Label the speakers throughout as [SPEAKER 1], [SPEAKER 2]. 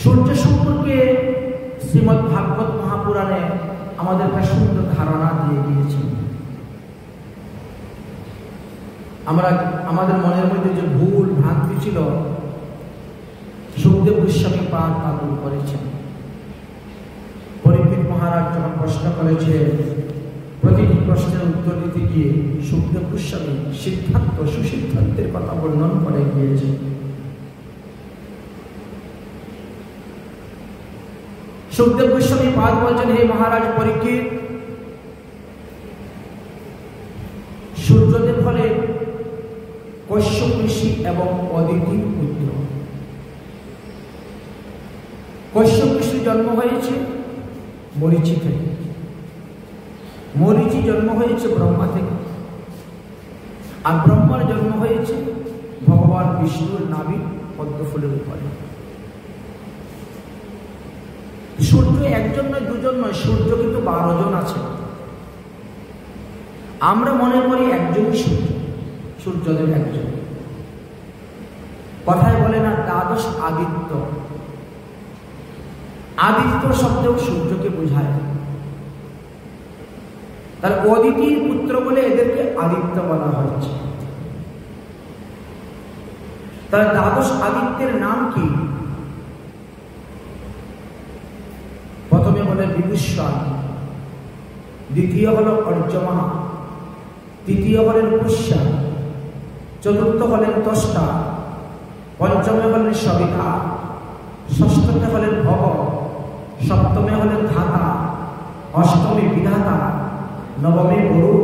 [SPEAKER 1] সূর্য সম্পর্কে শ্রীমদ্ ভাগবত মহাপুরাণে আমাদের একটা সুন্দর ধারণা দিয়ে দিয়েছেন। আমাদের মনের মধ্যে যে ভুল ভ্রান্তি ছিল, সুখদেব গোস্বামী পাঠ তা দূর করেছেন। পরীক্ষিত মহারাজ যখন প্রশ্ন করেছে, প্রতিটি প্রশ্নের উত্তর দিতে গিয়ে সুখদেব গোস্বামী সুসিদ্ধান্তের কথা বর্ণন করে গিয়েছে। সুখদেব গোস্বামী পাদ বলছেন, হে মহারাজ পরীক্ষিত, সূর্যদেব হলেন কশ্যপ ঋষি এবং অদিতির পুত্র। কশ্যপ ঋষির জন্ম হয়েছে মরীচি থেকে, মরীচি জন্ম হয়েছে ব্রহ্মা থেকে, আর ব্রহ্মার জন্ম হয়েছে ভগবান বিষ্ণুর নাভি পদ্মফুলের উপরে। সূর্য একজন নয়, দুজন নয়, সূর্য কিন্তু 12 জন আছে। আমরা মনে করি একজনই সূর্য, সূর্যদেব একজন। কথায় বলে না দ্বাদশ আদিত্য, আদিত্য শব্দেও সূর্যকে বোঝায়। তাহলে অদিতির পুত্র বলে এদেরকে আদিত্য বলা হচ্ছে। তাহলে দ্বাদশ আদিত্যের নাম কি? প্রথমে বলে বিভূষণ, দ্বিতীয় হল অর্যমা, তৃতীয় হলেন পুষ্যা, চতুর্থ হলেন ত্বষ্টা, পঞ্চমে হলেন সবিতা, ষষ্ঠমে হলেন ভব, সপ্তমে হলেন ধাতা, অষ্টমে বিধাতা, নবমে বরুণ,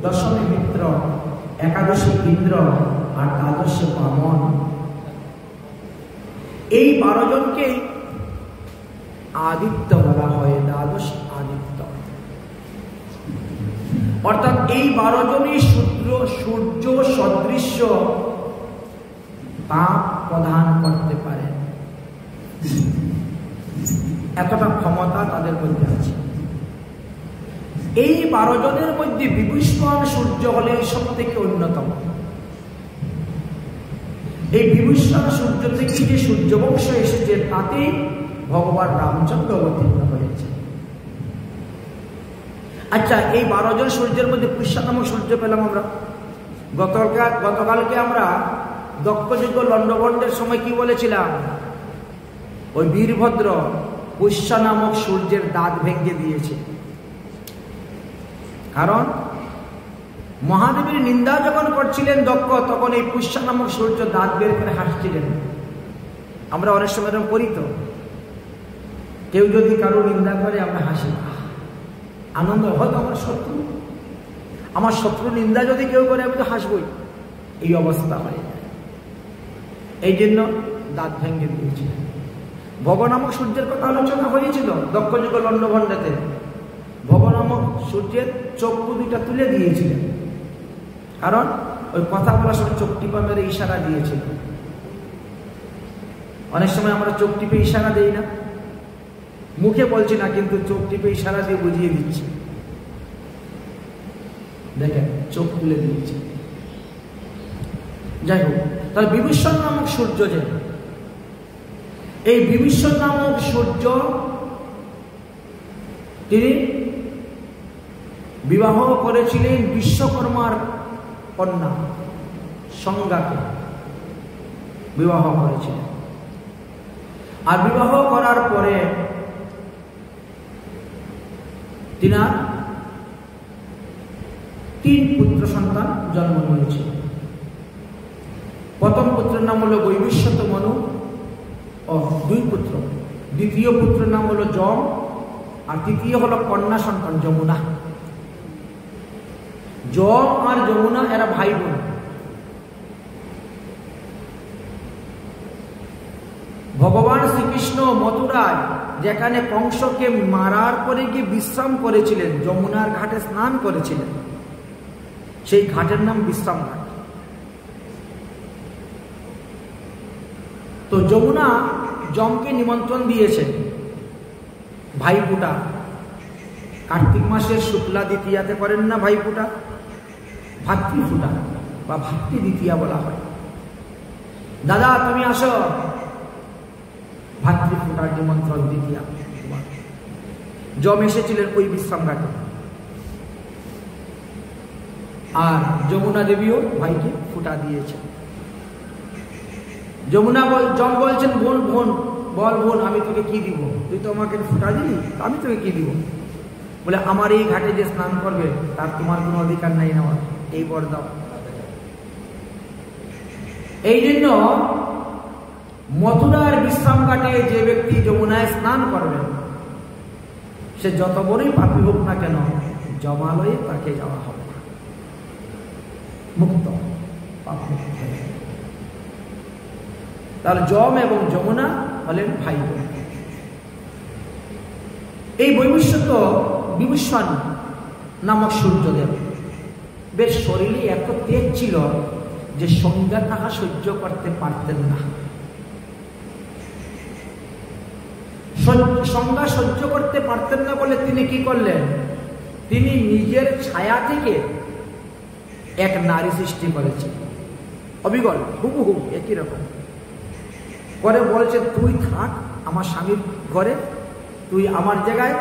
[SPEAKER 1] দশমে মিত্র, একাদশে ইন্দ্র, আর দ্বাদশে বামন। এই 12 জনকে আদিত্য বলা হয়, দ্বাদশ আদিত্য। অর্থাৎ এই 12 জনই সূর্য সদৃশ্য তাপ প্রদান করতে পারে, এতটা ক্ষমতা তাদের মধ্যে আছে। এই 12 জনের মধ্যে বিভূষণ সূর্য হলেন সব থেকে অন্যতম। এই বিভূষণ সূর্য থেকে যে সূর্যবংশ এসেছে, তাতে ভগবান রামচন্দ্র অবতীর্ণ হয়েছে। আচ্ছা, এই 12 জন সূর্যের মধ্যে পুষ্যা নামক সূর্য পেলাম আমরা। গতকালকে আমরা দক্ষযজ্ঞ লণ্ডভণ্ডের সময় কি বলেছিলাম? ওই বীরভদ্র পুষ্যা নামক সূর্যের দাঁত ভেঙে দিয়েছে। কারণ মহাদেবের নিন্দা যখন করছিলেন দক্ষ, তখন এই পুষ্যা নামক সূর্য দাঁত বের করে হাসছিলেন। আমরা অনেক সময় এরকম করি তো, কেউ যদি কারো নিন্দা করে আমরা হাসি, আনন্দ। হয়তো আমার শত্রু নিন্দা যদি কেউ করে, আমি তো হাসবই। এই অবস্থা হয়। এই জন্য দাঁত ভেঙে দিয়েছে। ভব নামক সূর্যের কথা আলোচনা হয়েছিল দক্ষযজ্ঞ লণ্ডভণ্ডেতে। ভব নামক সূর্যের চক্ষু দুইটা তুলে দিয়েছিলেন, কারণ ওই কথা বলার সময় চোখ টিপা মেরে ইশারা দিয়েছিল। অনেক সময় আমরা চোখ টিপে ইশারা দেই না, মুখে বলছি না, কিন্তু চোখ টিপে ইশারা দিয়ে বুঝিয়ে দিচ্ছি। দেখেন, চোখ তুলে দিয়েছে। যাই হোক, তাহলে বিভূষণ নামক সূর্য, যে এই বিভূষণ নামক সূর্য, তিনি বিবাহ করেছিলেন বিশ্বকর্মার কন্যা সংজ্ঞাকে বিবাহ করেছিলেন। আর বিবাহ করার পরে তিনার 3 পুত্র সন্তান জন্ম নিয়েছে। প্রথম পুত্রের নাম হলো বৈবস্বত মনু ও 2 পুত্র। দ্বিতীয় পুত্রের নাম হলো যম, আর তৃতীয় হলো কন্যা সন্তান যমুনা। যম আর যমুনা এরা ভাই বোন। ভগবান শ্রীকৃষ্ণ মথুরায় যেখানে কংসকে মারার পরে গিয়ে বিশ্রাম করেছিলেন, যমুনার ঘাটে স্নান করেছিলেন, সেই ঘাটের নাম বিশ্রাম ঘাট। তো যমুনা যমকে নিমন্ত্রণ দিয়েছে ভাইফোঁটা। কার্তিক মাসের শুক্লা দ্বিতীয়াতে করেন না ভাইফোঁটা, ভাতৃফোঁটা বা ভাতৃ দ্বিতীয়া বলা হয়। দাদা তুমি আসো, ভাতৃ ফোঁটার নিমন্ত্রণ দ্বিতীয়া। যম এসেছিলেন ওই বিশ্রাম ঘাটে, আর যমুনা দেবীও ভাইকে ফোঁটা দিয়েছেন। যম বলছেন, বোন বোন বল বোন, আমি তোকে কি দিব? তুই তো আমাকে ফোঁটা দিলি, আমি তোকে কি দিব? বলে আমার এই ঘাটে যে স্নান করবে তার তোমার কোনো অধিকার নাই নেওয়ার, এই বর দাও। এই জন্য মথুরার বিশ্রাম ঘাটে যে ব্যক্তি যমুনায় স্নান করবেন, সে যত বড়ই পাপী হোক না কেন, জমালয়ে তাকে যাওয়া হবে না, মুক্ত, পাপ মুক্ত হয়ে যাবে। তাহলে যম এবং যমুনা হলেন ভাই বোন। এই বৈবস্বত বিভূষণ নামক সূর্যদেব বেশ শরীরে এত তেজ ছিল যে সংজ্ঞা তাহা সহ্য করতে পারতেন না। সংজ্ঞা সহ্য করতে পারতেন না বলে তিনি কি করলেন? তিনি নিজের ছায়া থেকে এক নারী সৃষ্টি করেছেন, অবিকল হুবহু একই রকম করে বলছে, তুই থাক আমার স্বামীর ঘরে, তুই আমার জায়গায়,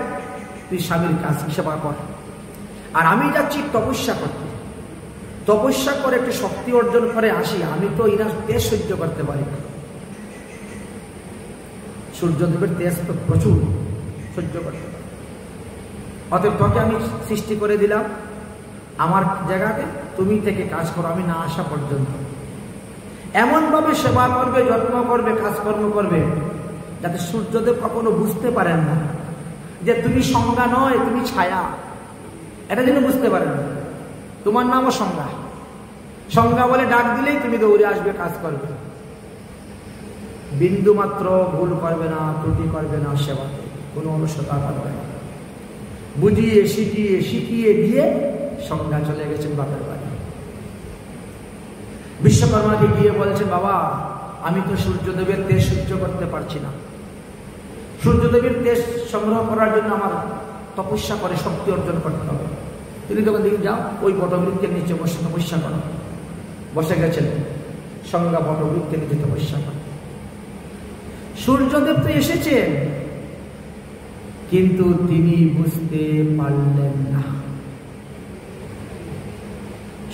[SPEAKER 1] তুই স্বামীর কাজ সেবা কর, আর আমি যাচ্ছি তপস্যা করতে। তপস্যা করে একটু শক্তি অর্জন করে আসি, আমি তো এরা তেজ সহ্য করতে পারি না। সূর্যদেবের তেজ তো প্রচুর, সহ্য করতে পারে। অতএব তোকে আমি সৃষ্টি করে দিলাম, আমার জায়গাতে তুমি থেকে কাজ করো আমি না আসা পর্যন্ত। এমনভাবে সেবা করবে, যত্ন করবে, কাজকর্ম করবে, যাতে সূর্যদেব কখনো বুঝতে পারেন না যে তুমি সংজ্ঞা নয়, তুমি ছায়া। এটা যেন বুঝতে পারেন না, তোমার নামও সংজ্ঞা। সংজ্ঞা বলে ডাক দিলেই তুমি দৌড়ে আসবে, কাজ করবে, বিন্দু মাত্র ভুল করবে না, ত্রুটি করবে না, সেবাতে কোনো অলসতা করবে না। বুঝিয়ে শিখিয়ে দিয়ে সংজ্ঞা চলে গেছেন বাপের বাড়ি। বিশ্বকর্মাকে গিয়ে বলছেন, বাবা আমি তো সূর্যদেবের তেজ সহ্য করতে পারছি না, সূর্যদেবের তেজ সংগ্রহ করার জন্য আমার তপস্যা করে শক্তি অর্জন করতে হবে। তিনি তখন দেখি যাও ওই বটবৃক্ষের নিচে বসে তপস্যা করো। বসে গেছেন সংজ্ঞা বটবৃক্ষের নিচে তপস্যা করে। সূর্যদেব তো এসেছেন, কিন্তু তিনি বুঝতে পারলেন না।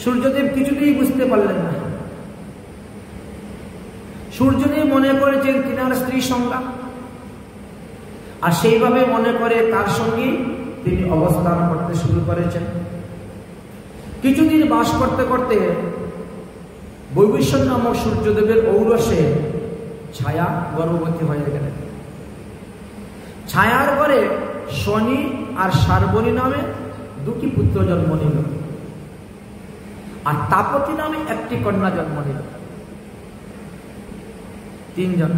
[SPEAKER 1] সূর্যদেব কিছুতেই বুঝতে পারলেন না। সূর্যদেব মনে করেছেন তিনার স্ত্রী সংজ্ঞা, আর সেইভাবে মনে করে তার সঙ্গে তিনি অবস্থান করতে শুরু করেছেন। কিছুদিন বাস করতে করতে বৈবস্বত নামক সূর্যদেবের ঔরসে ছায়া গর্ভবতী হয়ে গেলেন। ছায়ার ঘরে শনি আর শার্বরী নামে দুটি পুত্র জন্ম নিল, আর তাপতী নামে একটি কন্যা জন্ম নিল। তিনজন।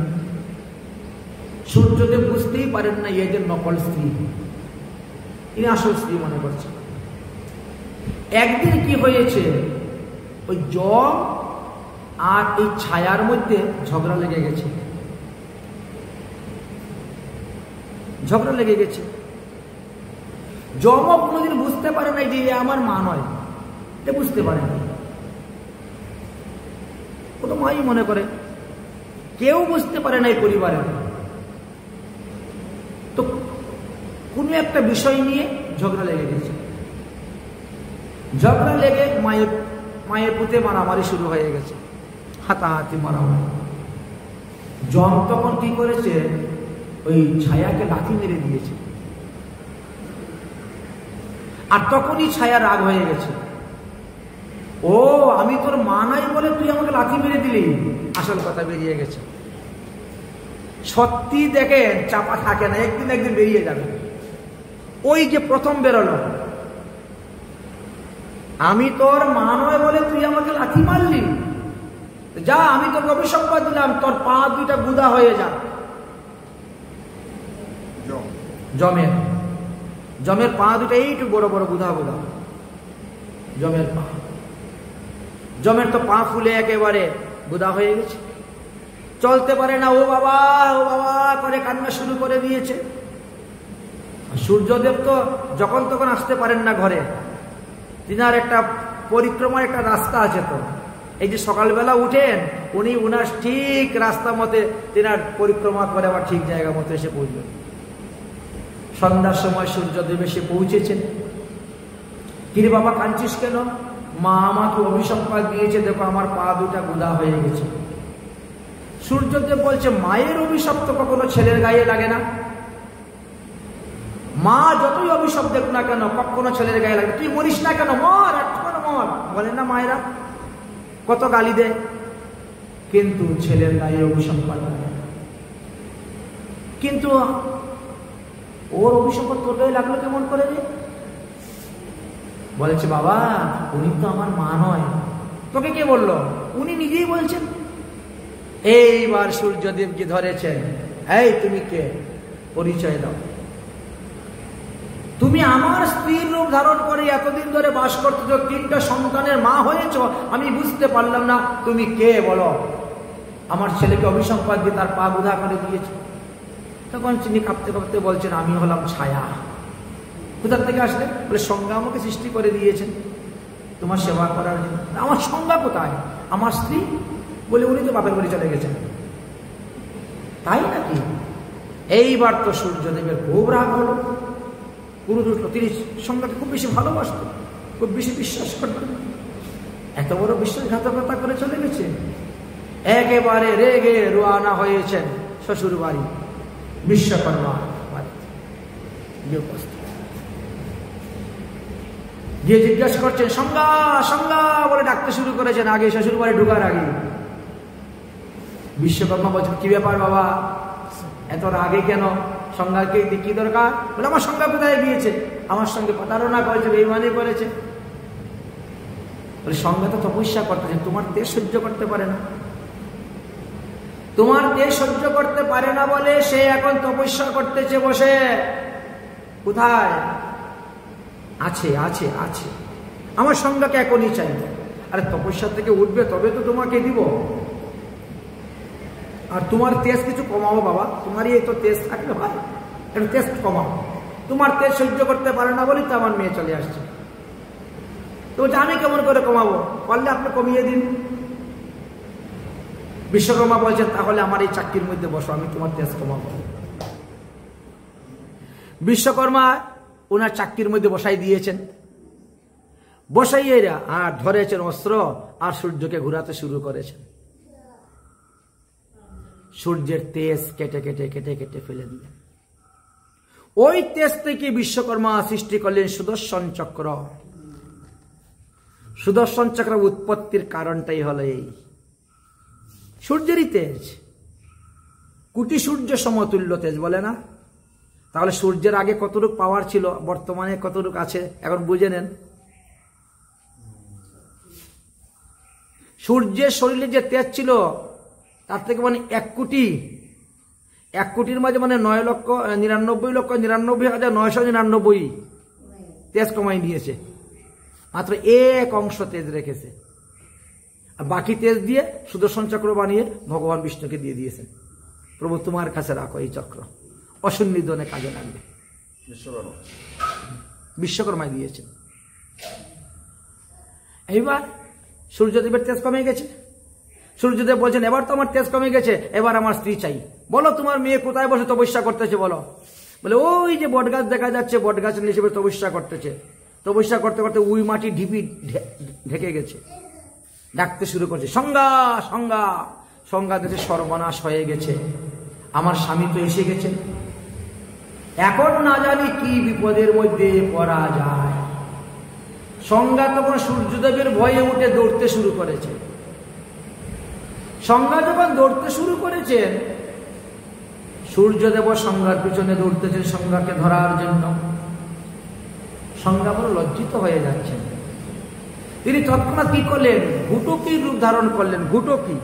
[SPEAKER 1] সূর্যদেব বুঝতেই পারেন না এদের নকল স্ত্রী, তিনি আসল স্ত্রী মনে করছেন। একদিন কি হয়েছে, ওই যম আর এই ছায়ার মধ্যে ঝগড়া লেগে গেছে। যমও কোনোদিন বুঝতে পারে না যে আমার মা নয়, এটা বুঝতে পারে না। ও তো মাই মনে করে, কেউ বুঝতে পারে না এই পরিবারে। তো কোনো একটা বিষয় নিয়ে ঝগড়া লেগে গেছে। ঝগড়া লেগে মায়ের পুঁতে মারামারি শুরু হয়ে গেছে, হাতাহাতি মারামারি। যম তখন কি করেছে, ওই ছায়াকে লাথি মেরে দিয়েছে। আর তখনই ছায়া রাগ হয়ে গেছে, ও আমি তোর মা নাই বলে তুই আমাকে লাথি মেরে দিলি। আসল কথা বেরিয়ে গেছে। সত্যি দেখেন চাপা থাকে না, একদিন বেরিয়ে যাবে। ওই যে প্রথম বেরোলো, আমি তোর মা নয় বলে তুই আমাকে লাথি মারলি, যা আমি তোর অভিসম্বাদ দিলাম, তোর পা দুইটা গুদা হয়ে যা। জমের পা দুটা এইটু বড় বড় গুদা গুদা। জমের তো পা ফুলে একেবারে গুদা হয়ে গেছে, চলতে পারে না। ও বাবা করে কান্না শুরু করে দিয়েছে। সূর্যদেব তো যখন তখন আসতে পারেন না ঘরে, তিনার একটা পরিক্রমার একটা রাস্তা আছে, তো এই যে সকালবেলা উঠেন, উনি উনার ঠিক রাস্তা মতে তেনার পরিক্রমা করে আবার ঠিক জায়গা মতো এসে পৌঁছলেন। সন্ধ্যার সময় সূর্যদেব এসে পৌঁছেছেন। কিরে বাবা কাঁদছিস কেন? মা আমাকে অভিসম্পাদ দিয়েছে, দেখো আমার পা দুটা গুদা হয়ে গেছে। সূর্যদেব বলছে, মায়ের অভিশাপ তো কখনো ছেলের গায়ে লাগে না। মা যতই অভিশাপ দেখ না কেন কখনো ছেলের গায়ে লাগে। তুই মরিস না কেন, মর, এখন মর, বলে না মায়েরা, কত গালি দেয়, কিন্তু ছেলের গায়ে অভিসম্পাদ লাগে। কিন্তু ওর অভিসম্পাদ তোর গায়ে লাগলো কেমন করে রে? বলেছে, বাবা উনি তো আমার মা নয়। তোকে কে বললো? উনি নিজেই বলছেন। এইবার সূর্যদেবকে ধরেছেন, এই তুমি কে, পরিচয় দাও। তুমি আমার স্ত্রীর রূপ ধারণ করে এতদিন ধরে বাস করতেছ, 3টা সন্তানের মা হয়েছ, আমি বুঝতে পারলাম না তুমি কে, বলো। আমার ছেলেকে অভিসম্পাদ দিয়ে তার পা গুধা করে দিয়েছে। তখন তিনি কাঁপতে কাঁপতে বলছেন, আমি হলাম ছায়া। কোথার থেকে আসলে? বলে, সংজ্ঞা আমাকে সৃষ্টি করে দিয়েছেন তোমার সেবা করার জন্য। আমার সংজ্ঞা কোথায়? আমার স্ত্রী? বলে, উনি তো বাপের বাড়ি চলে গেছেন। তাই নাকি? এইবার তো সূর্যদেবের খুব রাগ হলো, ক্রোধ উঠল। তিনি সংজ্ঞাকে খুব বেশি ভালোবাসতেন, খুব বেশি বিশ্বাস করতেন। এত বড় বিশ্বাসঘাতকতা করে চলে গেছে। একেবারে রেগে রওনা হয়েছেন শ্বশুর বাড়ি, বিশ্বকর্মা বাড়ি গিয়ে জিজ্ঞাসা করছেন, সংজ্ঞা সংজ্ঞা বলে ডাকতে শুরু করেছেন আগে, শ্বশুর বাড়ি ঢুকার আগে। বিশ্বকর্মা বলছেন, কি ব্যাপার বাবা, এত রাগে কেন? সংজ্ঞাকে কি দরকার? বলে, আমার সংজ্ঞা কোথায় গিয়েছে? আমার সঙ্গে প্রতারণা করেছে, বেঈমানি করেছে। বলে, সংজ্ঞা তো তপস্যা করতেছে, তোমার তেজ সহ্য করতে পারে না। তোমার তেজ সহ্য করতে পারে না বলে সে এখন তপস্যা করতেছে বসে। কোথায়? আছে আছে আছে, আমার সংজ্ঞাকে এখনই চাই। আরে তপস্যা থেকে উঠবে তবে তো তোমাকে দিব। আর তোমার তেজ কিছু কমাও বাবা, তোমারই এই তো তেজ থাকলে ভাই, একটু তেজ কমাও। তোমার তেজ সহ্য করতে পারে না বলেই তো আমার মেয়ে চলে আসছে। তো আমি কেমন করে কমাবো? পারলে আপনি কমিয়ে দিন। বিশ্বকর্মা বলছেন, তাহলে আমার এই চাকরির মধ্যে বসো, আমি তোমার তেজ কমাবো। বিশ্বকর্মা ওনার চাকরির মধ্যে বসাই দিয়েছেন। বসাইয়েরা আর ধরেছেন অস্ত্র, আর সূর্যকে ঘুরাতে শুরু করেছেন। সূর্যের তেজ কেটে কেটে কেটে কেটে ফেলে দিলেন। ওই তেজ থেকে বিশ্বকর্মা সৃষ্টি করলেন সুদর্শন চক্র। সুদর্শন চক্র উৎপত্তির কারণটাই হলো এই সূর্যেরই তেজ। কোটি সূর্য সমতুল্য তেজ বলে না? তাহলে সূর্যের আগে কতটুকু পাওয়ার ছিল, বর্তমানে কতটুকু আছে এখন বুঝে নেন। সূর্যের শরীরে যে তেজ ছিল তার থেকে মানে 1 কোটি, 1 কোটির মাঝে মানে 9,99,99,999 তেজ কমাই নিয়েছে। মাত্র 1 অংশ তেজ রেখেছে, আর বাকি তেজ দিয়ে সুদর্শন চক্র বানিয়ে ভগবান বিষ্ণুকে দিয়ে দিয়েছেন। প্রভু তোমার কাছে রাখো এই চক্র, অসুর নিধনে কাজে লাগবে। বিশ্বকর্মায় দিয়েছেন। এইবার সূর্যদেবের তেজ কমে গেছে। সূর্যদেব বলছেন, এবার তো আমার তেজ কমে গেছে, এবার আমার স্ত্রী চাই। বলো তোমার মেয়ে কোথায় বসে তপস্যা করতেছে বলো। বলে, ওই যে বটগাছ দেখা যাচ্ছে, বটগাছের নিচে তপস্যা করতেছে। তপস্যা করতে করতে উই মাটি ঢিপি ঢেকে গেছে। ডাকতে শুরু করছে, সংজ্ঞা সংজ্ঞা। সংজ্ঞা দেখে সর্বনাশ হয়ে গেছে, আমার স্বামী তো এসে গেছে, এখন না জানি কি বিপদের মধ্যে পড়া যায়। সংজ্ঞা তখন সূর্যদেবের ভয়ে উঠে দৌড়তে শুরু করেছে। সংজ্ঞা যখন দৌড়তে শুরু করেছেন, সূর্যদেব সংজ্ঞার পিছনে দৌড়তেছেন সংজ্ঞাকে ধরার জন্য। সংজ্ঞা বড় লজ্জিত হয়ে যাচ্ছেন। তিনি তৎক্ষণাৎ কি করলেন? ঘুটকির রূপ ধারণ করলেন। ঘুটকি,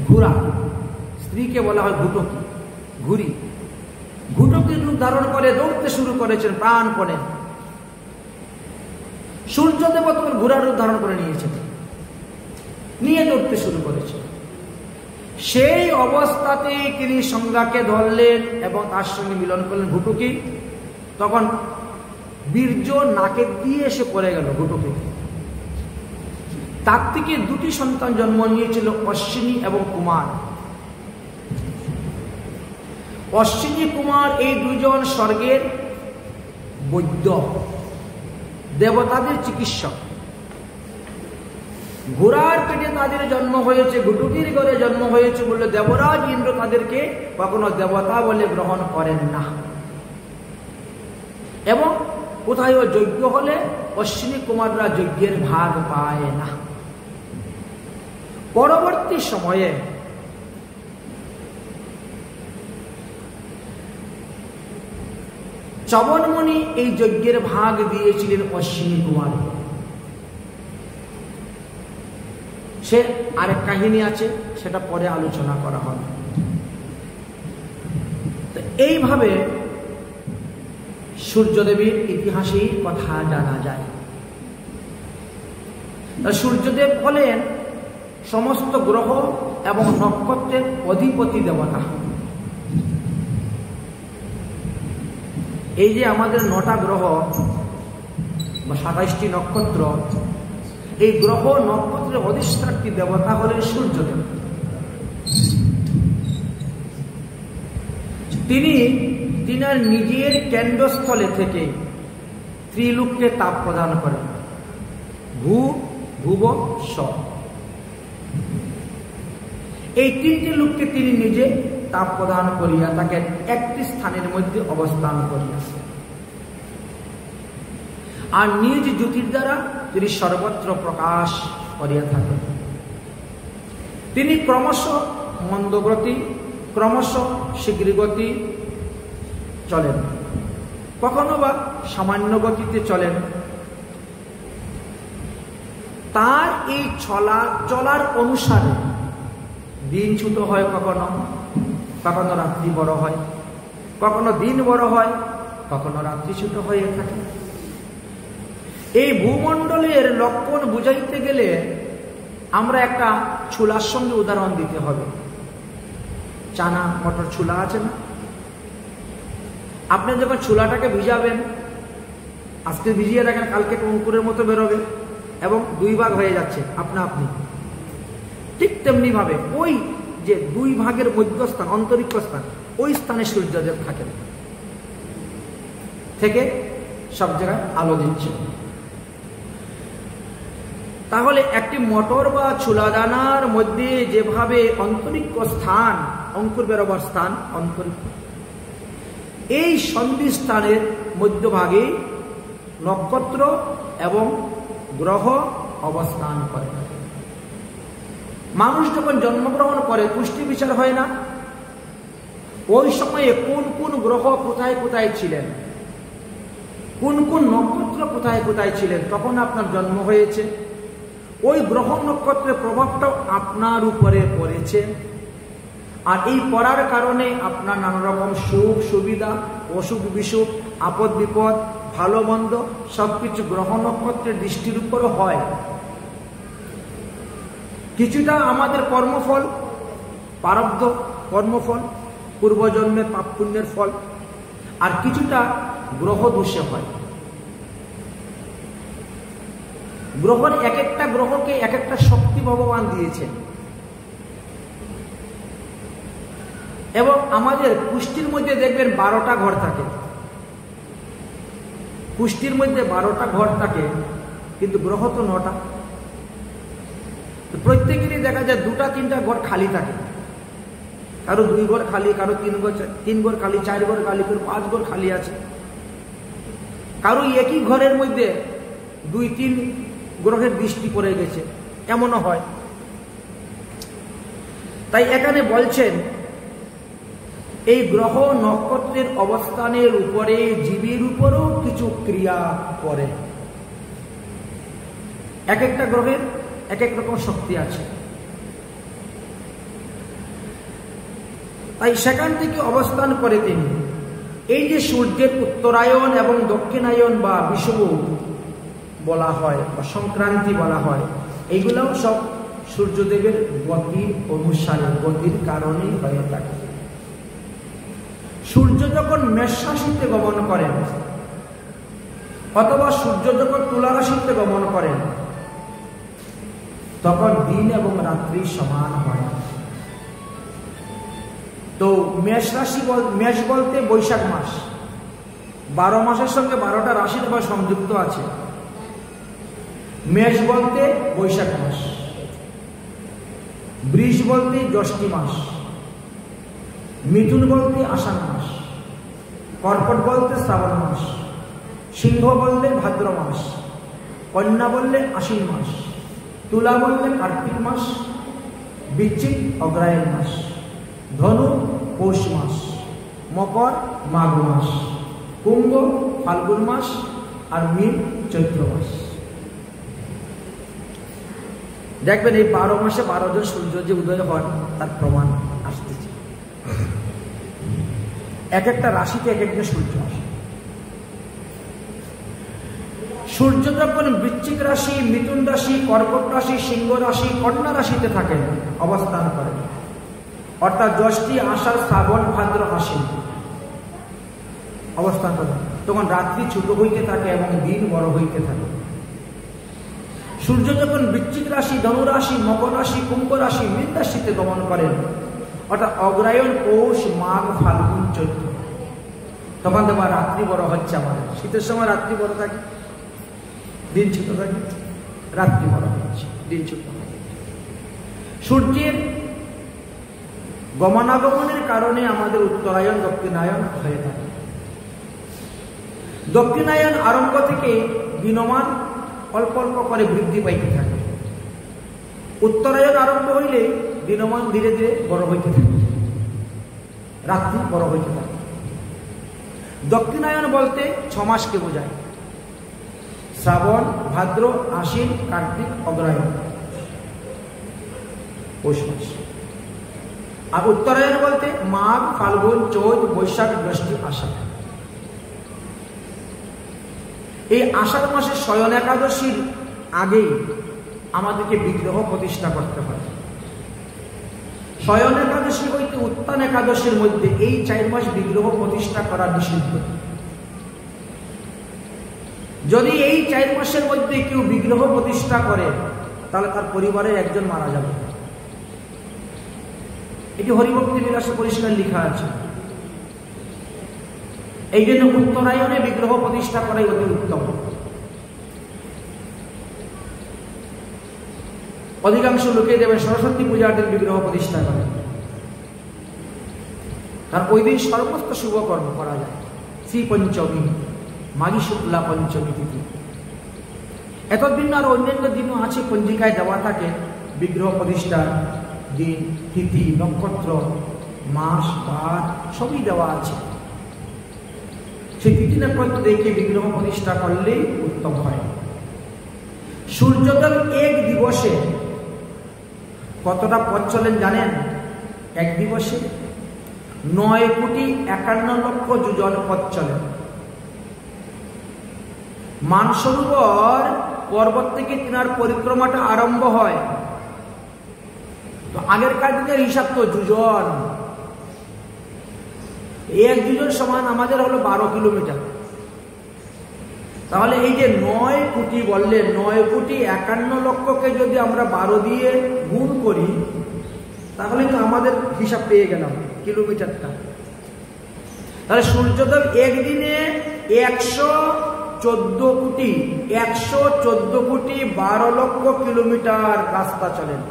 [SPEAKER 1] ঘুরা, স্ত্রীকে বলা হয় ঘুটকি, ঘুরি। ঘুটকির রূপ ধারণ করে দৌড়তে শুরু করেছেন প্রাণপণে। সূর্যদেব তখন ঘোড়ার রূপ ধারণ করে নিয়েছেন, নিয়ে দৌড়তে শুরু করেছে। সেই অবস্থাতে তিনি সংজ্ঞাকে ধরলেন এবং তার সঙ্গে মিলন করলেন ঘুটকি। তখন বীর্য নাকের দিয়ে এসে পড়ে গেল ঘুটকি। তার থেকে দুটি সন্তান জন্ম নিয়েছিল, অশ্বিনী এবং কুমার। অশ্বিনী কুমার এই দুজন স্বর্গের বৈদ্য, দেবতাদের চিকিৎসক। ঘোড়ার পেটে তাদের জন্ম হয়েছে, ঘুটুকির ঘরে জন্ম হয়েছে বলে দেবরাজ ইন্দ্র তাদেরকে কখনো দেবতা বলে গ্রহণ করেন না। এবং কোথায় যজ্ঞ হলে অশ্বিনী কুমাররা যজ্ঞের ভাগ পায় না। পরবর্তী সময়ে চবনমণি এই যজ্ঞের ভাগ দিয়েছিলেন অশ্বিনী কুমার। সে আরেক কাহিনী আছে, সেটা পরে আলোচনা করা হবে। তো এইভাবে সূর্যদেবের ইতিহাসের কথা জানা যায়। সূর্যদেব হলেন সমস্ত গ্রহ এবং নক্ষত্রের অধিপতি দেবতা। এই যে আমাদের 9টা গ্রহ বা 27টি নক্ষত্র, এই গ্রহ নক্ষত্রের অধিষ্ঠাত্রী দেবতা হলেন সূর্যদেব। তিনি তিনার নিজের কেন্দ্রস্থলে থেকে ত্রিলোককে তাপ প্রদান করেন, ভূ ভুব স। এই 3টি লোককে তিনি নিজে তাপ প্রদান করিয়া তাকে একটি স্থানের মধ্যে অবস্থান করিয়াছে। আর নিজ জ্যোতির দ্বারা তিনি সর্বত্র প্রকাশ করিয়া থাকেন। তিনি ক্রমশ মন্দগতি, ক্রমশ শীঘ্রগতি চলেন, কখনো বা সামান্য গতিতে চলেন। তার এই চলার অনুসারে দিন ছোট হয়, কখনো কখনো রাত্রি বড় হয়, কখনো দিন বড় হয়, কখনো রাত্রি ছোট হয়ে থাকে। এই ভূমণ্ডলের লক্ষণ বুঝাইতে গেলে আমরা একটা ছোলার সঙ্গে উদাহরণ দিতে হবে। চানা মটর ছোলা আছে না? আপনি যখন ছোলাটাকে ভিজাবেন, আজকে ভিজিয়ে রাখেন, কালকে অঙ্কুরের মতো বেরোবে এবং 2 ভাগ হয়ে যাচ্ছে আপনা আপনি। ঠিক তেমনি ভাবে ওই যে 2 ভাগের মধ্যস্থান, অন্তরিক্ষ স্থান, ওই স্থানে সূর্যদেব থাকেন, থেকে সব জায়গায় আলো দিচ্ছে। তাহলে একটি মটর বা ছোলা দানার মধ্যে যেভাবে অন্তরিক্ষ স্থান, অঙ্কুর বেরোবার স্থান অন্তরিক্ষ, এই সন্ধি স্থানের মধ্যভাগে নক্ষত্র এবং গ্রহ অবস্থান করে। মানুষ যখন জন্মগ্রহণ করে পুষ্টি বিচার হয় না, ওই সময়ে কোন কোন গ্রহ কোথায় কোথায় ছিলেন, কোন কোন নক্ষত্র কোথায় কোথায় ছিলেন, তখন আপনার জন্ম হয়েছে। ওই গ্রহ নক্ষত্রের প্রভাবটাও আপনার উপরে পড়েছে। আর এই পড়ার কারণে আপনার নানা রকম সুখ সুবিধা, অসুখ বিসুখ, আপদ বিপদ, ভালো মন্দ সবকিছু গ্রহ নক্ষত্রের দৃষ্টির উপরও হয়। কিছুটা আমাদের কর্মফল, প্রারব্ধ কর্মফল, পূর্বজন্মের পাপ পুণ্যের ফল, আর কিছুটা গ্রহ দোষে হয়। গ্রহের এক একটা গ্রহকে এক একটা শক্তি ভগবান দিয়েছে। এবং আমাদের পুষ্টির মধ্যে দেখবেন 12টা ঘর থাকে, পুষ্টির মধ্যে 12টা ঘর থাকে, কিন্তু গ্রহ তো 9টা। প্রত্যেকেরই দেখা যায় 2-3টা ঘর খালি থাকে। কারো 2 ঘর খালি, কারো 3 ঘর খালি, 4 ঘর খালি, কারো 5 ঘর খালি আছে। কারো একই ঘরের মধ্যে 2-3 গ্রহের দৃষ্টি পড়ে গেছে, এমনও হয়। তাই এখানে বলছেন এই গ্রহ নক্ষত্রের অবস্থানের উপরে জীবের উপরও কিছু ক্রিয়া করে। এক একটা গ্রহের এক এক রকম শক্তি আছে। তাই সেখান থেকে অবস্থান করে তিনি এই যে সূর্যের উত্তরায়ণ এবং দক্ষিণায়ন বা বিষুব বলা হয় বা সংক্রান্তি বলা হয়, এইগুলোও সব সূর্যদেবের গতির অনুসারে, গতির কারণেই হয়ে থাকে। সূর্য যখন মেষ রাশিতে গমন করেন অথবা সূর্য যখন তুলা রাশিতে গমন করেন, তখন দিন এবং রাত্রি সমান হয়। তো মেষ বলতে বৈশাখ মাস, 12 মাসের সঙ্গে 12টা রাশির আবার সংযুক্ত আছে। মেষ বলতে বৈশাখ মাস, বৃষ বলতে জ্যৈষ্ঠী মাস, মিথুন বলতে আষাঢ় মাস, কর্কট বলতে শ্রাবণ মাস, সিংহ বললে ভাদ্র মাস, কন্যা বললে আশ্বিন মাস, তুলা বললে কার্তিক মাস, বৃশ্চিক অগ্রহায়ণ মাস, ধনু পৌষ মাস, মকর মাঘ মাস, কুম্ভ ফাল্গুন মাস, আর মীন চৈত্র মাস। দেখবেন এই 12 মাসে 12 জন সূর্য যে উদয় হয় তার প্রমাণ আসতেছে। এক একটা রাশিতে এক একটা সূর্য আসে। সূর্য যখন বৃশ্চিক রাশি, মিথুন রাশি, কর্কট রাশি, সিংহ রাশি, কন্যা রাশিতে থাকেন, অবস্থান করেন, অর্থাৎ জ্যৈষ্ঠী, আষাঢ়, শ্রাবণ, ভাদ্র, আশ্বিন অবস্থান করেন, তখন রাত্রি ছোট হইতে থাকে এবং দিন বড় হইতে থাকে। সূর্য যখন বৃশ্চিক রাশি, ধনু রাশি, মকর রাশি, কুম্ভ রাশি, মীন রাশিতে গমন করেন, অর্থাৎ অগ্রহায়ণ, পৌষ, মাঘ, ফাল্গুন, চৈত্র, তখন তোমার রাত্রি বড় হচ্ছে। আমাদের শীতের সময় রাত্রি বড় থাকে, দিন ছোট থাকে, রাত্রি বড় হচ্ছে, দিন ছোট থাকে। সূর্যের গমনাগমনের কারণে আমাদের উত্তরায়ণ, দক্ষিণায়ন হয়ে থাকে। দক্ষিণায়ন আরম্ভ থেকে দিনমান অল্প অল্প করে বৃদ্ধি পাইতে থাকে। উত্তরায়ণ আরম্ভ হইলে দিনমান ধীরে ধীরে বড় হইতে থাকে, রাত্রি বড় হইতে থাকে। দক্ষিণায়ন বলতে 6 মাসকে বোঝায়, শ্রাবণ, ভাদ্র, আশ্বিন, কার্তিক, অগ্রহায়ণ, পৌষ মাস। আর উত্তরায়ণ বলতে মাঘ, ফাল্গুন, চৈত, বৈশাখ, জ্যৈষ্ঠ, আষাঢ়। এই আষাঢ় মাসে শয়ন একাদশীর আগেই আমাদেরকে বিগ্রহ প্রতিষ্ঠা করতে হয়। শয়ন একাদশী হইতে উত্থান একাদশীর মধ্যে এই 4 মাস বিগ্রহ প্রতিষ্ঠা করা নিষিদ্ধ। যদি এই 4 মাসের মধ্যে কেউ বিগ্রহ প্রতিষ্ঠা করে তাহলে তার পরিবারের একজন মারা যাবে। এটি হরিভক্তি বিলাসে পরিষ্কার লেখা আছে। এই জন্য উত্তরায়ণে বিগ্রহ প্রতিষ্ঠা করাই অতি উত্তম। অধিকাংশ লোকে দেবেন সরস্বতী পূজার দিন বিগ্রহ প্রতিষ্ঠা করে, কারণ ওই দিন সমস্ত শুভ কর্ম করা যায়। শ্রী পঞ্চমী, মাঘী শুক্লা পঞ্চমী তিথি, এতদিন আর অন্যান্য দিনও আছে পঞ্জিকায় দেওয়া থাকে বিগ্রহ প্রতিষ্ঠার দিন, তিথি, নক্ষত্র, মাস, বার সবই দেওয়া আছে। সেই তিথি নক্ষত্র দেখে বিগ্রহ প্রতিষ্ঠা করলেই উত্তম হয়। সূর্যোদয় এক দিবসে কতটা পথ চলেন জানেন? এক দিবসে 9,51,00,000 যোজন পথ চলেন। মানসরোবর পর্বত থেকে তিনার পরিক্রমাটা আরম্ভ হয়। তো আগেরকার দিনের হিসাব তো যোজন, এক যোজন সমান আমাদের হলো 12 কিলোমিটার। তাহলে এই যে 9 কোটি বললে, 9,51,00,000কে যদি আমরা 12 দিয়ে গুণ করি তাহলে তো আমাদের হিসাব পেয়ে গেলাম কিলোমিটারটা। তাহলে সূর্যোদয় একদিনে 114 কোটি 12 লক্ষ কিলোমিটার রাস্তা চলেন।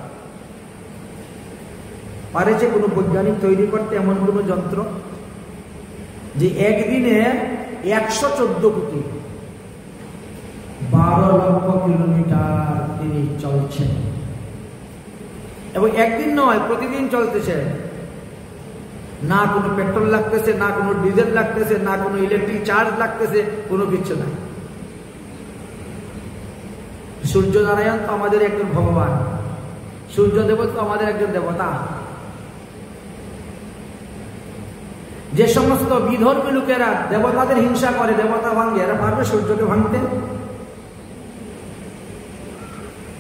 [SPEAKER 1] পারেছে কোনো বৈজ্ঞানিক তৈরি করতে এমন কোনো যন্ত্র যে একদিনে 114 কোটি 12 লক্ষ কিলোমিটার তিনি চলছেন, এবং একদিন নয় প্রতিদিন চলতেছে। না কোনো পেট্রোল লাগতেছে, না কোনো ডিজেল লাগতেছে, না কোনো ইলেকট্রিক চার্জ লাগতেছে, কোনো কিছু নাই। সূর্য নারায়ণ তো আমাদের একজন ভগবান, সূর্য দেবতা তো আমাদের একজন দেবতা। যে সমস্ত বিধর্মী লোকেরা দেবতাদের হিংসা করে, দেবতা ভাঙে, এরা পারবে সূর্যকে ভাঙতে?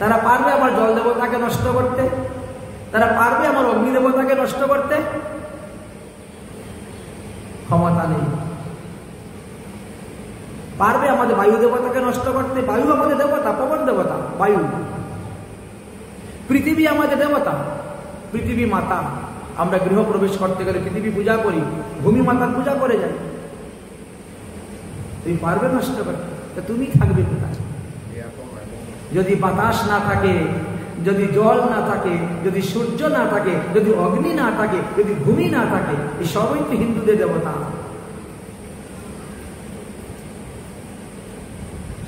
[SPEAKER 1] তারা পারবে আমার জল দেবতাকে নষ্ট করতে? তারা পারবে আমার অগ্নি দেবতাকে নষ্ট করতে? ক্ষমতা নেই। পারবে আমাদের বায়ু দেবতাকে নষ্ট করতে? বায়ু আমাদের দেবতা, পবন দেবতা বায়ু। পৃথিবী আমাদের দেবতা, পৃথিবী মাতা। আমরা গৃহ প্রবেশ করতে গেলে পৃথিবী পূজা করি, ভূমি মাতার পূজা করে যাই। তুমি পারবে নষ্ট করতে? তুমি থাকবে কোথায়? যদি বাতাস না থাকে, যদি জল না থাকে, যদি সূর্য না থাকে, যদি অগ্নি না থাকে, যদি ভূমি না থাকে, এই সবই তো হিন্দুদের দেবতা।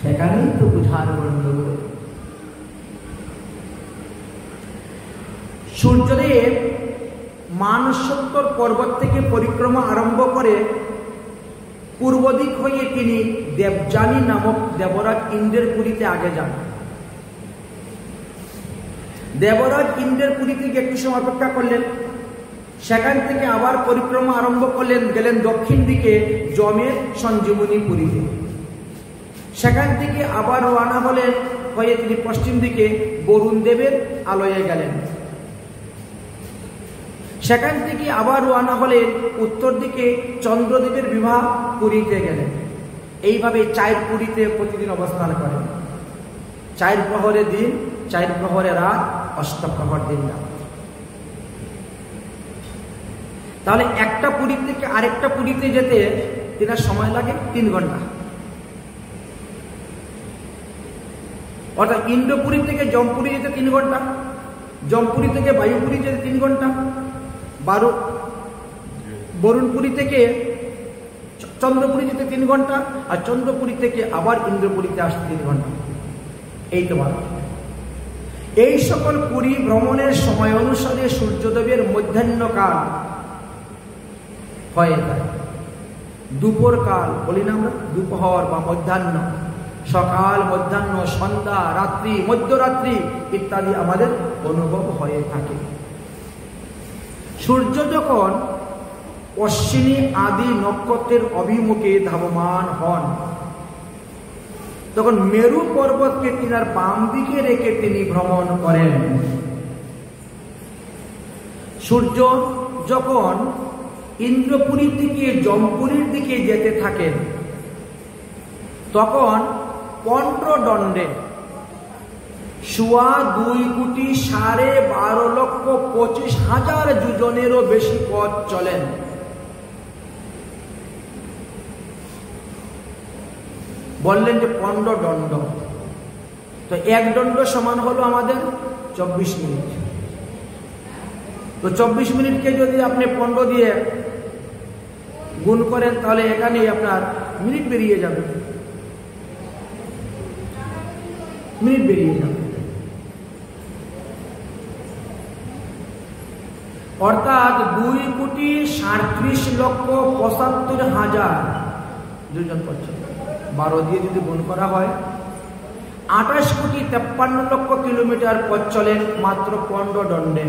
[SPEAKER 1] সেখানেই তো বুঝার গণ্ডগোল। সূর্যদেব মানসোত্তর পর্বত থেকে পরিক্রমা আরম্ভ করে পূর্ব দিক হয়ে তিনি দেবযানী নামক দেবরাজ ইন্দ্রের পুরীতে আগে যান। দেবরাজ ইন্দ্রের পুরী থেকে একটু সময় অপেক্ষা করলেন, সেখান থেকে আবার পরিক্রমা আরম্ভ করলেন, গেলেন দক্ষিণ দিকে যমের সঞ্জীবনী পুরীতে। সেখান থেকে আবার রওনা হলেন হয়ে তিনি পশ্চিম দিকে বরুণ দেবের আলয়ে গেলেন। সেখান থেকে আবার রওনা হলেন উত্তর দিকে চন্দ্রদেবের বিবাহ পুরীতে গেলেন। এইভাবে 4 পুরীতে প্রতিদিন অবস্থান করেন। 4 প্রহরে দিন, 4 প্রহরে রাত, 8 প্রহর দিন রাত। তাহলে একটা পুরী থেকে আরেকটা পুরীতে যেতে তিনার সময় লাগে 3 ঘন্টা। অর্থাৎ ইন্দ্রপুরী থেকে জমপুরি যেতে 3 ঘন্টা, জমপুরি থেকে বায়ুপুরী যেতে 3 ঘন্টা, বরুণপুরী থেকে চন্দ্রপুরী যেতে 3 ঘন্টা, আর চন্দ্রপুরী থেকে আবার ইন্দ্রপুরীতে আসতে 3 ঘন্টা। এই তো ভালো। এই সকল পুরী ভ্রমণের সময় অনুসারে সূর্যদেবের মধ্যাহ্নকাল হয়ে যায়। দুপুর কাল বলি না আমরা, দুপুর বা মধ্যাহ্ন, সকাল, মধ্যাহ্ন, সন্ধ্যা, রাত্রি, মধ্যরাত্রি ইত্যাদি আমাদের অনুভব হয়ে থাকে। সূর্য যখন অশ্বিনী আদি নক্ষত্রের অভিমুখে ধাবমান হন, তখন মেরু পর্বতকে তিনার বাম দিকে রেখে তিনি ভ্রমণ করেন। সূর্য যখন ইন্দ্রপুরী থেকে জমপুরীর দিকে যেতে থাকেন, তখন 15 দণ্ডে 2,12,25,000 যোজনেরও বেশি পথ চলেন। বললেন যে 15 দণ্ড, তো 1 দণ্ড সমান হলো আমাদের 24 মিনিট। তো 24 মিনিটকে যদি আপনি 15 দিয়ে গুণ করেন, তাহলে এখানেই আপনার মিনিট বেরিয়ে যাবে, মিনিট বেরিয়ে যাবে। অর্থাৎ 2,37,75,000 দুজন পর্যন্ত 12 দিয়ে যদি গুণ করা হয়, 28,53,00,000 কিলোমিটার পথ চলেন মাত্র 15 দণ্ডে।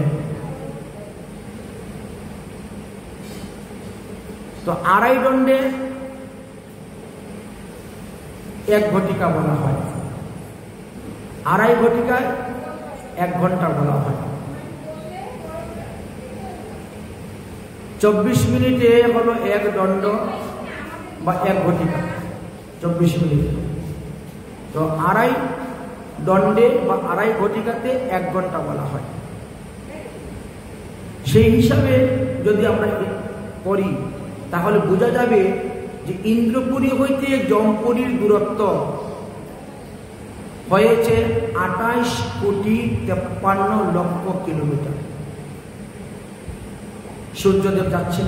[SPEAKER 1] তো 2.5 দণ্ডে 1 ঘটিকা বলা হয়, 2.5 ঘটিকায় 1 ঘন্টা বলা হয়। 24 মিনিটে হলো 1 দণ্ড বা 1 ঘটিকা, 24 মিনিট। তো 2.5 দণ্ডে বা 2.5 ঘটিকাতে 1 ঘন্টা বলা হয়। সেই হিসাবে যদি আমরা করি, তাহলে বোঝা যাবে যে ইন্দ্রপুরী হইতে জমপুরীর দূরত্ব হয়েছে 28,53,00,000 কিলোমিটার। সূর্যদেব যাচ্ছেন।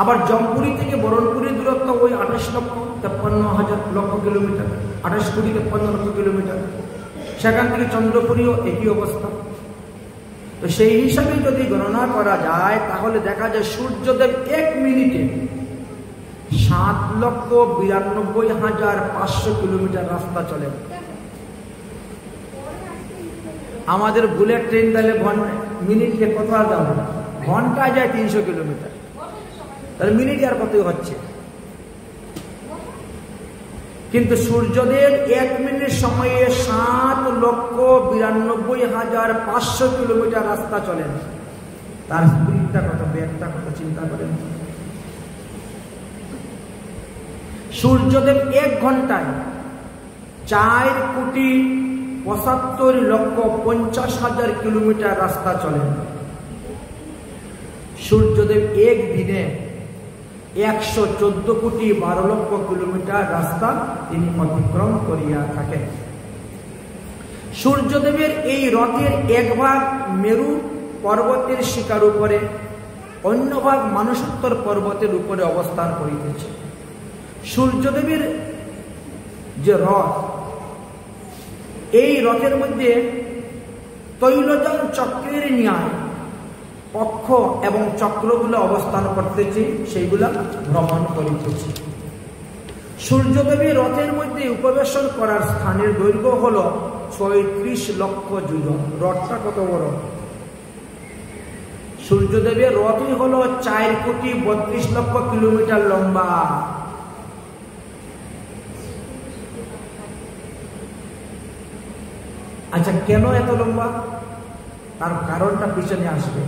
[SPEAKER 1] আবার জমপুরী থেকে বরণপুরীর দূরত্ব ওই 28,53,00,000 কিলোমিটার, 28,53,00,000 কিলোমিটার। সেখান থেকে চন্দ্রপুরীও একই অবস্থা। তো সেই হিসাবে যদি গণনা করা যায়, তাহলে দেখা যায় সূর্যদেব 1 মিনিটে 7,92,500 কিলোমিটার রাস্তা চলেন। আমাদের বুলেট ট্রেন তাহলে মিনিটে কত যাবে? ঘন্টায় যায় 300 কিলোমিটার, তাহলে মিনিটে আর কতই হচ্ছে। কিন্তু সূর্যদেব 1 মিনিট সময়ে 7,92,500 কিলোমিটার রাস্তা চলেন। তার স্পিডটা কত, বেগটা কত চিন্তা করেন। সূর্যদেব 1 ঘন্টায় 4,40,00,000 ৭৫,৫০,০০০ কিলোমিটার রাস্তা চলেন। সূর্যদেব একদিনে ১১৪,১২,০০,০০০ কিলোমিটার রাস্তা তিনি অতিক্রম করিয়া থাকেন। সূর্যদেবের এই রথের এক ভাগ মেরু পর্বতের শিকার উপরে, অন্য ভাগ মানসোত্তর পর্বতের উপরে অবস্থান করিতেছে। সূর্যদেবের যে রথ, এই রথের মধ্যে তৈলযান চক্রের ন্যায় অক্ষ এবং চক্রগুলো অবস্থান করতেছে, সেইগুলা ভ্রমণ করিতেছে। সূর্যদেবের রথের মধ্যে উপবেশন করার স্থানের দৈর্ঘ্য হল ৩৬ লক্ষ যোজন। রথটা কত বড়! সূর্যদেবের রথই হল ৪,৩২,০০,০০০ কিলোমিটার লম্বা। আচ্ছা, কেন এত লম্বা? তার কারণটা পিছনে আসবে।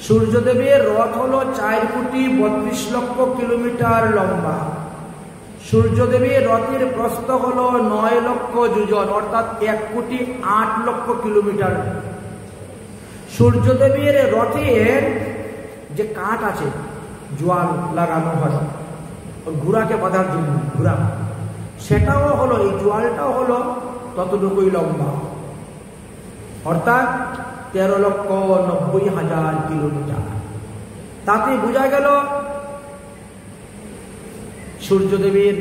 [SPEAKER 1] সূর্যদেবের রথ হল ৪,৩২,০০,০০০ কিলোমিটার লম্বা। সূর্যদেবের রথের প্রস্থ হল ৯ লক্ষ যোজন, অর্থাৎ ১,০৮,০০,০০০ কিলোমিটার। সূর্যদেবের রথের যে কাঠ আছে, জোয়াল লাগানো হয় ঘোড়াকে বাঁধার জন্য, ঘোড়া, সেটাও হলো, এই জোয়ালটাও হলো ততটুকুই লম্বা, অর্থাৎ ১৩,৯০,০০০ কিলোমিটার। তাতে বোঝা গেল সূর্যদেবের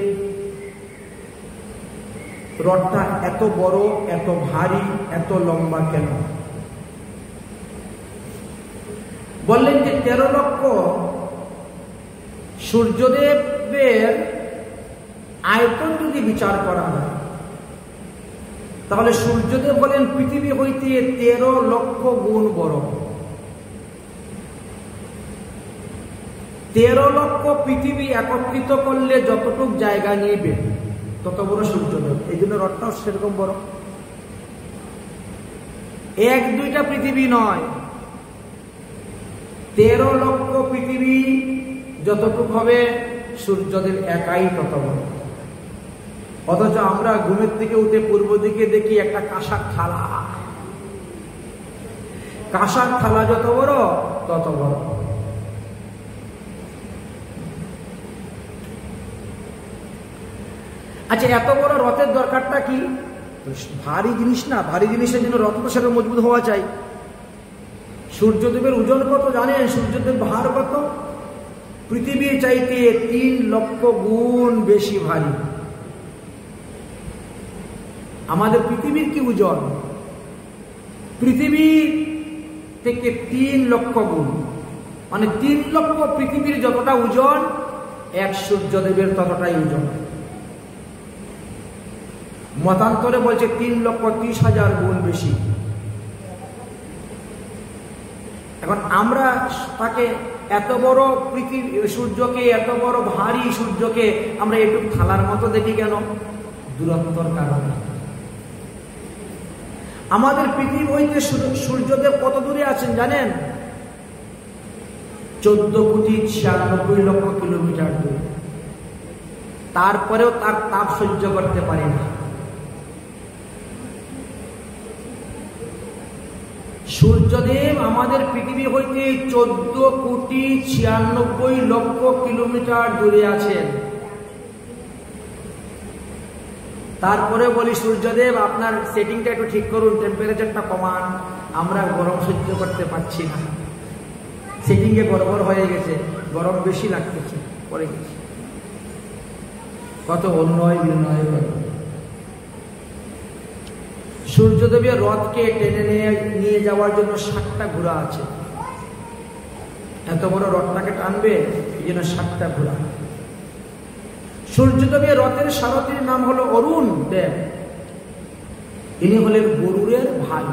[SPEAKER 1] রথটা এত বড়, এত ভারী, এত লম্বা কেন? বললেন যে ১৩ লক্ষ। সূর্যদেবের আয়তন যদি বিচার করা হয়, তাহলে সূর্যদেব বলেন পৃথিবী হইতে ১৩ লক্ষ গুণ বড়। ১৩ লক্ষ পৃথিবী একত্রিত করলে যতটুক জায়গা নিবে তত বড় সূর্যদেব। এই জন্য রথটাও সেরকম বড়। ১-২টা পৃথিবী নয়, ১৩ লক্ষ পৃথিবী যতটুক হবে সূর্যদেব একাই তত বড়। অথচ আমরা ঘুমের থেকে উঠে পূর্ব দিকে দেখি একটা কাঁসার থালা। কাঁসার থালা যত বড় তত বড়। আচ্ছা, এত বড় রথের দরকারটা কি? ভারী জিনিস না, ভারী জিনিসের জন্য রথ তো সেটা মজবুত হওয়া চাই। সূর্যদেবের ওজন কত জানেন? সূর্যদেব ভার কত? পৃথিবীর চাইতে ৩ লক্ষ গুণ বেশি ভারী। আমাদের পৃথিবীর কি ওজন? পৃথিবী থেকে ৩ লক্ষ গুণ, মানে ৩ লক্ষ পৃথিবীর যতটা ওজন, এক সূর্যদেবের ততটাই ওজন। মতান্তরে বলছে ৩,৩০,০০০ গুণ বেশি। এখন আমরা তাকে এত বড় পৃথিবী, সূর্যকে, এত বড় ভারী সূর্যকে আমরা একটু থালার মতো দেখি কেন? দূরত্বর কারণে। আমাদের পৃথিবী হইতে সূর্যদেব কত দূরে আছেন জানেন? ১৪,৯৬,০০,০০০ কিলোমিটার দূরে। তারপরেও তার তাপ সহ্য করতে পারে না। সূর্যদেব আমাদের পৃথিবী হইতে ১৪,৯৬,০০,০০০ কিলোমিটার দূরে আছেন। তারপরে বলি, সূর্যদেব আপনার সেটিংটা একটু ঠিক করুন, টেম্পারেচারটা কমান, আমরা গরম সহ্য করতে পারছি না, সেটিংয়ে গড়বড় হয়ে গেছে, গরম বেশি লাগতেছে, পরে গেছে। কত অন্যয় বিনয় করে। সূর্যদেবের রথকে টেনে নিয়ে যাওয়ার জন্য ৭টা ঘোড়া আছে। এত বড় রথটাকে টানবে, এই জন্য ৭টা ঘোড়া। সূর্যদেবের রথের সারথীর নাম হলো অরুণ দেব। তিনি হলেন গরুড়ের ভাই।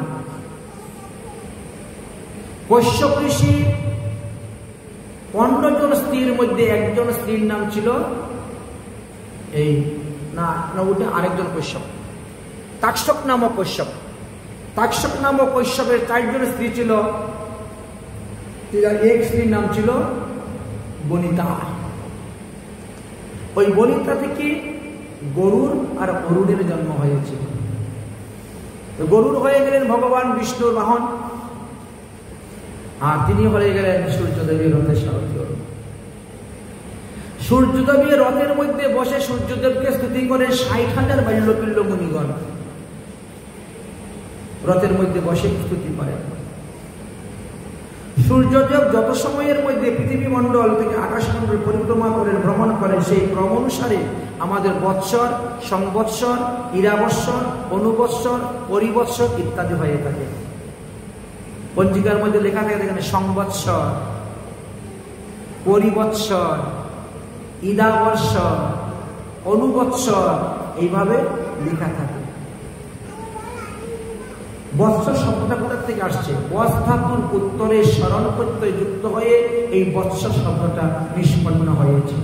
[SPEAKER 1] কশ্যপ ঋষি ১৫ জন স্ত্রীর মধ্যে একজন স্ত্রীর নাম ছিল এই না ওটা আরেকজন কশ্যপ, তাক্ষক নামক কশ্যপ। তাক্ষক নামক কশ্যপের ৪ জন স্ত্রী ছিল। এক স্ত্রীর নাম ছিল বনিতা। ওই বনিতা থেকে গরুর আর অরুণের জন্ম হয়েছিল। গরুর হয়ে গেলেন ভগবান বিষ্ণুর বাহন, আর তিনি হয়ে গেলেন সূর্যদেবীর রথের সারথি। সূর্যদেবী রথের মধ্যে বসে সূর্যদেবকে স্তুতি করে ৬০,০০০ বাল্যপিল্য মুনিগণ রথের মধ্যে বসে স্তুতি করেন। সূর্যদেব যত সময়ের মধ্যে পৃথিবী মণ্ডল থেকে আকাশমণ্ডল পরিক্রমা করেন, ভ্রমণ করেন, সেই ক্রম অনুসারে আমাদের বৎসর, সংবৎসর, ইরাবৎসর, অনুবৎসর, পরিবৎসর ইত্যাদি হয়ে থাকে। পঞ্জিকার মধ্যে লেখা থাকে এখানে সংবৎসর, পরিবৎসর, ইদাবৎসর, অনুবৎসর, এইভাবে লেখা থাকে। বৎসর শব্দটা কোথা থেকে আসছে? বৎস ধাতুর উত্তরে স্মরণ প্রত্যয় যুক্ত হয়ে এই বৎসর শব্দটা নিষ্পন্ন হয়েছে।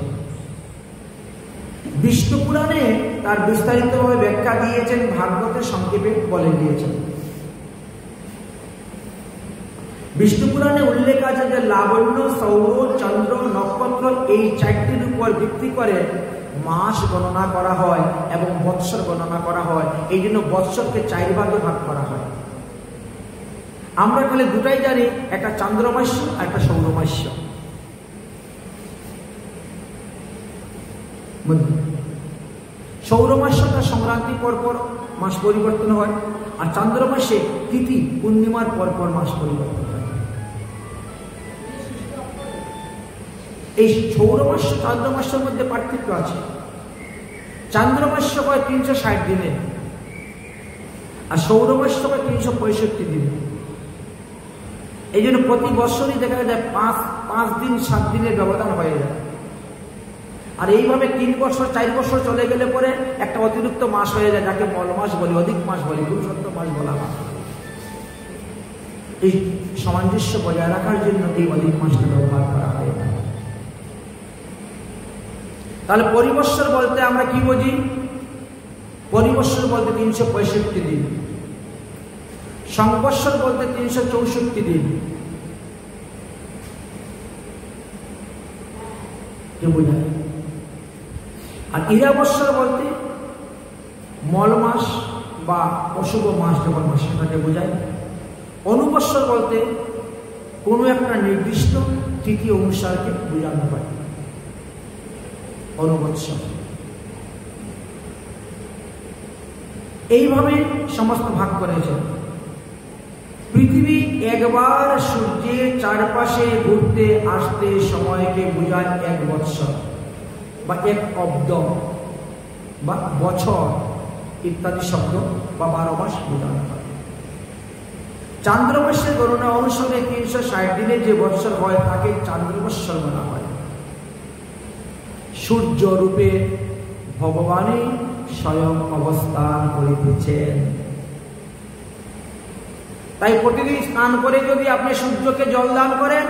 [SPEAKER 1] বিষ্ণু পুরাণে তার বিস্তারিতভাবে ব্যাখ্যা দিয়েছেন, ভাগবতে সংক্ষেপে বলে দিয়েছেন। বিষ্ণু পুরাণে উল্লেখ আছে যে লাবণ্য, সৌর, চন্দ্র, নক্ষত্র এই ৪টির উপর ভিত্তি করে মাস গণনা করা হয় এবং বৎসর গণনা করা হয়। এই জন্য বৎসরকে ৪ ভাগে ভাগ করা হয়। আমরা খালি দুটাই জানি, একটা চান্দ্রমাস্য আর একটা সৌরমাস্য। সৌরমাস্যটা সংক্রান্তি পরপর মাস পরিবর্তন হয়, আর চান্দ্রমাসে তিথি পূর্ণিমার পরপর মাস পরিবর্তন হয়। এই সৌরমাস্য চান্দ্রমাস্যের মধ্যে পার্থক্য আছে। চান্দ্রমাস্য হয় ৩৬০ দিনে, আর সৌরমাস্য হয় ৩৬৫ দিনে। এই জন্য প্রতি বছরই দেখা যায় ৫ দিন ৭ দিনের ব্যবধান হয়ে যায়। আর এইভাবে ৩ বছর ৪ বছর চলে গেলে পরে একটা অতিরিক্ত মাস হয়ে যায়, যাকে মল মাস বলি, অধিক মাস বলি, পুরুষোত্তম মাস বলা হয়। এই সামঞ্জস্য বজায় রাখার জন্য এই অধিক মাসটা ব্যবহার করা হয়। তাহলে পরিবৎসর বলতে আমরা কি বুঝি? পরিবৎসর বলতে ৩৬৫ দিন, সংবৎসর বলতে ৩৬৪ দিন। বোঝায়। আর ইরাবৎসর বলতে মল মাস বা অশুভ মাস যখন মাস সেটাকে বোঝায়। অনুবৎসর বলতে কোনো একটা নির্দিষ্ট তিথি অনুসারকে বোঝানো হয়। অনুবৎসর এইভাবে সমস্ত ভাগ করেছে। পৃথিবী একবার সূর্যের চারপাশে ঘুরতে আসতে সময়কে বোঝায় ১ বৎসর বা ১ অব্দ বা বছর ইত্যাদি শব্দ বা ১২ মাস বোঝানো হয়। চান্দ্রমাসের গণনা অনুসারে ৩৬০ দিনে যে বৎসর হয় তাকে চান্দ্রবৎসর বলা হয়। সূর্য রূপে ভগবানই স্বয়ং অবস্থান করিতেছেন। তাই প্রতিদিন স্নান করে যদি আপনি সূর্যকে জল দান করেন,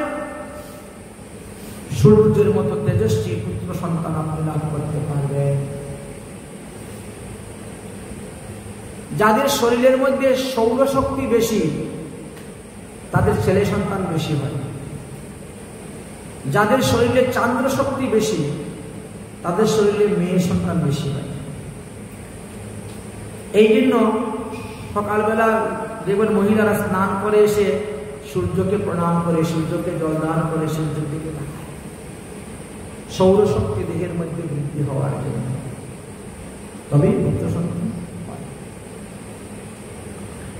[SPEAKER 1] সূর্যের মতো তেজস্বী পুত্র সন্তান আপনি লাভ করতে পারবেন। যাদের শরীরের মধ্যে সৌরশক্তি বেশি তাদের ছেলে সন্তান বেশি হয়। যাদের শরীরে চান্দ্র শক্তি বেশি তাদের শরীরে মেয়ে সন্তান বেশি হয়। এই জন্য সকালবেলা দেখবেন মহিলারা স্নান করে এসে সূর্যকে প্রণাম করে, সূর্যকে জল দান করে, সূর্যের দিকে তাকায় সৌরশক্তি দেহের মধ্যে বৃদ্ধি হওয়ার জন্য, তবেই পুত্র সন্তান হয়।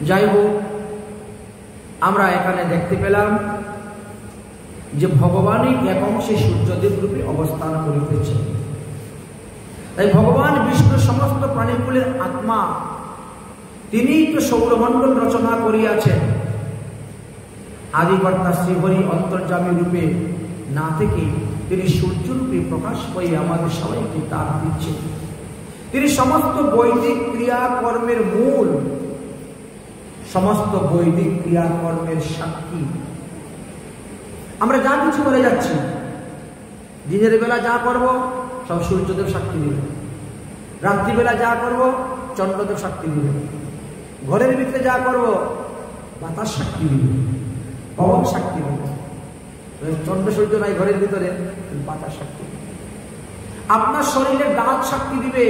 [SPEAKER 1] যাই হোক, আমরা এখানে দেখতে পেলাম যে ভগবানই এক অংশে সূর্যদেব রূপে অবস্থান করিতেছে। তাই ভগবান বিষ্ণু সমস্ত প্রাণীকুলের আত্মা, তিনিই তো সৌরমণ্ডল রচনা করিয়াছেন। আদিকর্তা শ্রীহরি অন্তর্যামী রূপে না থেকে তিনি সূর্যরূপে প্রকাশ করে আমাদের সবাইকে তাপ দিচ্ছেন। তিনি সমস্ত বৈদিক ক্রিয়াকর্মের মূল, সমস্ত বৈদিক ক্রিয়াকর্মের সাক্ষী। আমরা যা কিছু করে যাচ্ছি, দিনের বেলা যা করব সব সূর্যদেব সাক্ষী দিবে, রাত্রিবেলা যা করব চন্দ্রদেব সাক্ষী দিবে, ঘরের ভিতরে যা করব বাতাস সাক্ষী দিবে, পবন সাক্ষী দিবে। চন্দ্র সূর্য নাই ঘরের ভিতরে, বাতাস সাক্ষী দিবে। আপনার শরীরের দাঁত সাক্ষী দিবে,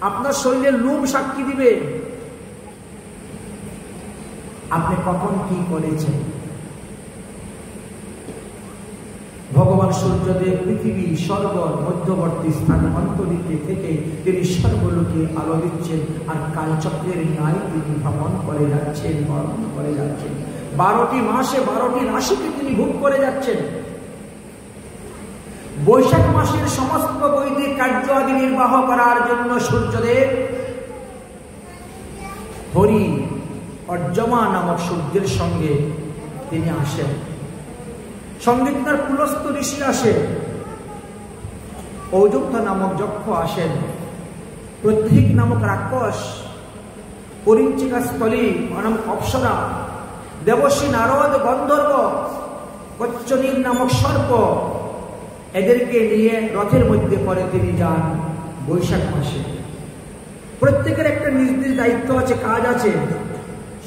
[SPEAKER 1] আপনার শরীরের লোম সাক্ষী দিবে আপনি কখন কি করেছেন। ভগবান সূর্যদেব পৃথিবী সর্ব মধ্যবর্তী স্থানে অন্তরিতে থেকে তিনি সর্বলোকে আলো দিচ্ছেন, আর কালচক্রের ন্যায় তিনি ভ্রমণ করে যাচ্ছেন, বর্ণন করে যাচ্ছেন। 12টি মাসে 12টি রাশিকে তিনি ভোগ করে যাচ্ছেন। বৈশাখ মাসের সমস্ত বৈদিক কার্য আদি নির্বাহ করার জন্য সূর্যদেব হরি অর্যমা নামক সূর্যের সঙ্গে তিনি আসেন। সঙ্গে তার পুলস্ত ঋষি আসে, ঔজক্ত নামক যক্ষ আসেন, প্রত্যেক নামক রাক্ষস, পরিঞ্চিকা স্থলী নামক অপ্সরা, দেবশ্রী নারদ গন্ধর্ব, কচ্চনীর নামক সর্প, এদেরকে নিয়ে রথের মধ্যে করে তিনি যান বৈশাখ মাসে। প্রত্যেকের একটা নিজ নিজ দায়িত্ব আছে, কাজ আছে,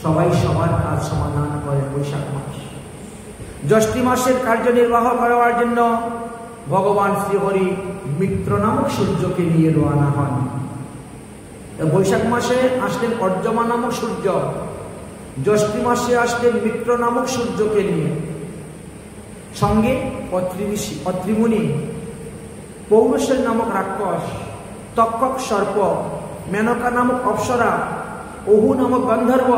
[SPEAKER 1] সবাই সবার কাজ সমাধান করে বৈশাখ মাস। জ্যৈষ্ঠ মাসের কার্যনির্বাহ করার জন্য ভগবান শ্রীহরি মিত্র নামক সূর্যকে নিয়ে রওনা হন। বৈশাখ মাসে আসলেন অর্যমা নামক সূর্য, জ্যৈষ্ঠ মাসে আসলেন মিত্র নামক সূর্যকে নিয়ে, সঙ্গে অত্রিমুনি, পৌরুষের নামক রাক্ষস, তক্ষক সর্প, মেনকা নামক অপ্সরা, অহু নামক গন্ধর্ব,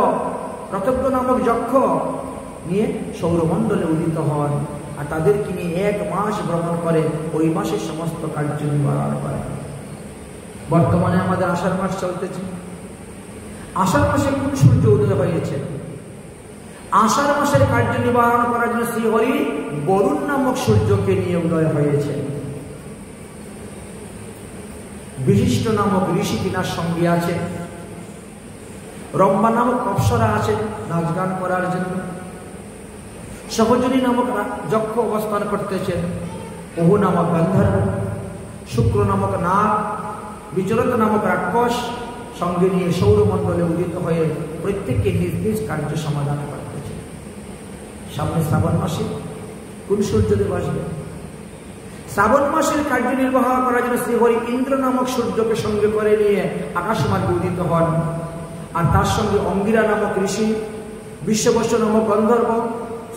[SPEAKER 1] রতজ্ঞ নামক যক্ষ নিয়ে সৌরমণ্ডলে উদিত হন, আর তাদেরকে নিয়ে 1 মাস ভ্রমণ করে ওই মাসের সমস্ত কার্য নির্বাহ করে। বর্তমানে আমাদের আষাঢ় মাস চলতেছে। আষাঢ় মাসে কোন সূর্য উদয় হয়েছে? আষাঢ় মাসের কার্য নিবারণ করার জন্য শ্রীহরি বরুণ নামক সূর্যকে নিয়ে উদয় হয়েছে। বিশিষ্ট নামক ঋষি তিনার সঙ্গে আছে, রম্ভা নামক অপ্সরা আছে নাচ গান করার জন্য, সহজনী নামক যক্ষ অবস্থান করতেছেন, ওহু নামক গন্ধর্ব, শুক্র নামক নাগ, বিচরত নামক রাক্ষস সঙ্গে নিয়ে সৌরমণ্ডলে উদিত হয়ে প্রত্যেককে নিজ নিজ কার্য সমাধান করতেছে। সামনে শ্রাবণ মাসে কোন সূর্যদেব আসবে? শ্রাবণ মাসের কার্য নির্বাহ করার জন্য শ্রীহরি ইন্দ্র নামক সূর্যকে সঙ্গে করে নিয়ে আকাশমার্গে উদিত হন, আর তার সঙ্গে অঙ্গিরা নামক ঋষি, বিশ্ববস্ত্র নামক গন্ধর্ব,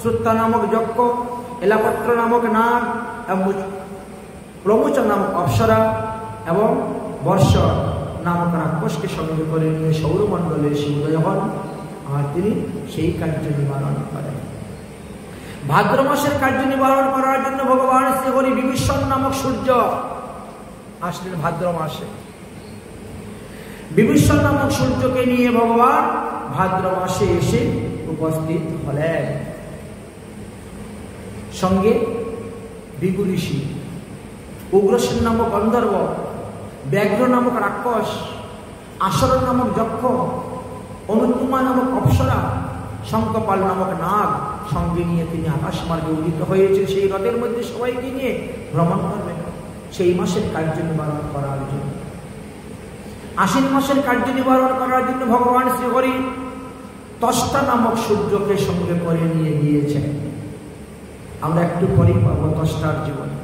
[SPEAKER 1] শ্রুত্তা নামক যক্ষ, এলাপত্র নামক নাগ, প্রমোচ নামক অপ্সরা এবং বর্ষ নামক রাক্ষসকে সঙ্গে করে নিয়ে সৌরমণ্ডলে এসে উদয় হন, আর তিনি সেই কার্য নিবারণ করেন। ভাদ্র মাসের কার্য নিবারণ করার জন্য ভগবান শ্রীহরি বিভীষণ নামক সূর্য আসলেন ভাদ্র মাসে। বিভীষণ নামক সূর্যকে নিয়ে ভগবান ভাদ্র মাসে এসে উপস্থিত হলেন। সঙ্গে ভৃগু ঋষি, উগ্রসেন নামক গন্ধর্ব, ব্যাঘ্র নামক রাক্ষস, আসর নামক যক্ষ, অনুপমা নামক অপ্সরা, শঙ্কপাল নামক নাগ সঙ্গে নিয়ে তিনি আকাশমার্গে উদিত হয়েছে। সেই রথের মধ্যে সবাইকে নিয়ে ভ্রমণ করবেন সেই মাসের কার্য নিবারণ করার জন্য। আশ্বিন মাসের কার্য নিবারণ করার জন্য ভগবান শ্রীহরি ত্বষ্টা নামক সূর্যকে সঙ্গে করে নিয়ে গিয়েছেন। আমরা একটু পরেই পাবো ত্বষ্টার জীবনে,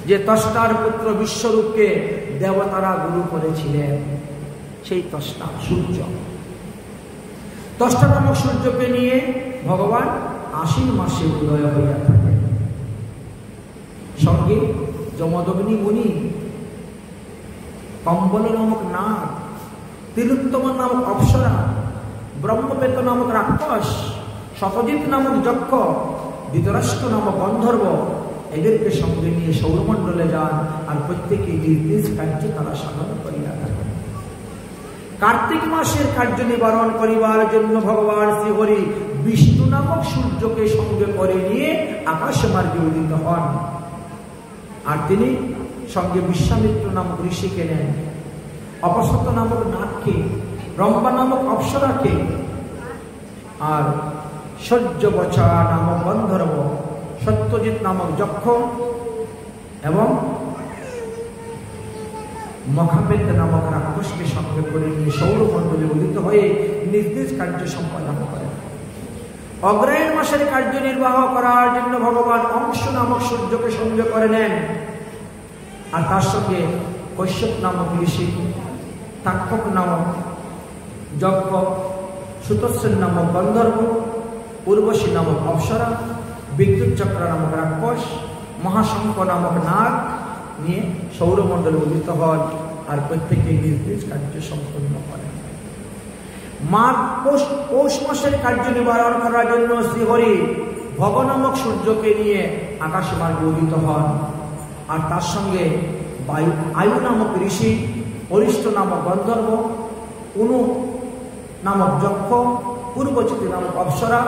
[SPEAKER 1] যে ত্বষ্টার পুত্র বিশ্বরূপকে দেবতারা গুরু করেছিলেন, সেই ত্বষ্টা সূর্য। ত্বষ্টা নামক সূর্যকে নিয়ে ভগবান আশ্বিন মাসে উদয় হইয়া থাকেন। সঙ্গে যমদগ্নি মুনি, কম্বল নামক নাগ, তিলোত্তম নামক অপ্সরা, ব্রহ্মবেত নামক রাক্ষস, শতজিৎ নামক যক্ষ, ধৃতরাষ্ট্র নামক গন্ধর্ব, এদেরকে সঙ্গে নিয়ে সৌরমণ্ডলে যান, আর প্রত্যেকে নিজ নিজ কার্যে তারা সাধন করিয়া থাকেন। কার্তিক মাসের কার্য নিবারণ করিবার জন্য ভগবান শ্রীহরি বিষ্ণু নামক সূর্যকে সঙ্গে করে নিয়ে আকাশ মার্গে উদিত হন, আর তিনি সঙ্গে বিশ্বামিত্র নামক ঋষিকে নেন, অপসত নামক নাগকে, রম্ভা নামক অপ্সরাকে, আর সহ্যবচা নামক গন্ধর্ব, সত্যজিৎ নামক যক্ষ এবং মখাপেত নামক রাক্ষসকে সঙ্গে করে নিয়ে সৌরমণ্ডলে উদিত হয়ে নিজ নিজ কার্য সম্পাদন করেন। অগ্রহায়ণ মাসের কার্য নির্বাহ করার জন্য ভগবান অংশ নামক সূর্যকে সঙ্গে করে নেন, আর তার সঙ্গে কৈশ্যপ নামক ঋষি, তাক্ষক নামক যজ্ঞ, সুতস্যেন নামক গন্ধর্ব, উর্বশী নামক অপ্সরা, বিদ্যুৎ চক্র নামক রাক্ষস, মহাশঙ্খ নামক নাগ নিয়ে সৌরমণ্ডলে উদিত হন আর প্রত্যেকে নিজ নিজ কার্য সম্পন্ন করেন। পৌষ মাসের কার্য নিবারণ করার জন্য শ্রীহরি ভগ নামক সূর্যকে নিয়ে আকাশ মার্গে উদিত হন আর তার সঙ্গে আয়ু নামক ঋষি, অরিষ্ট নামক গন্ধর্ব, অনু নামক যক্ষ, পূর্বচিতি নামক অপ্সরা,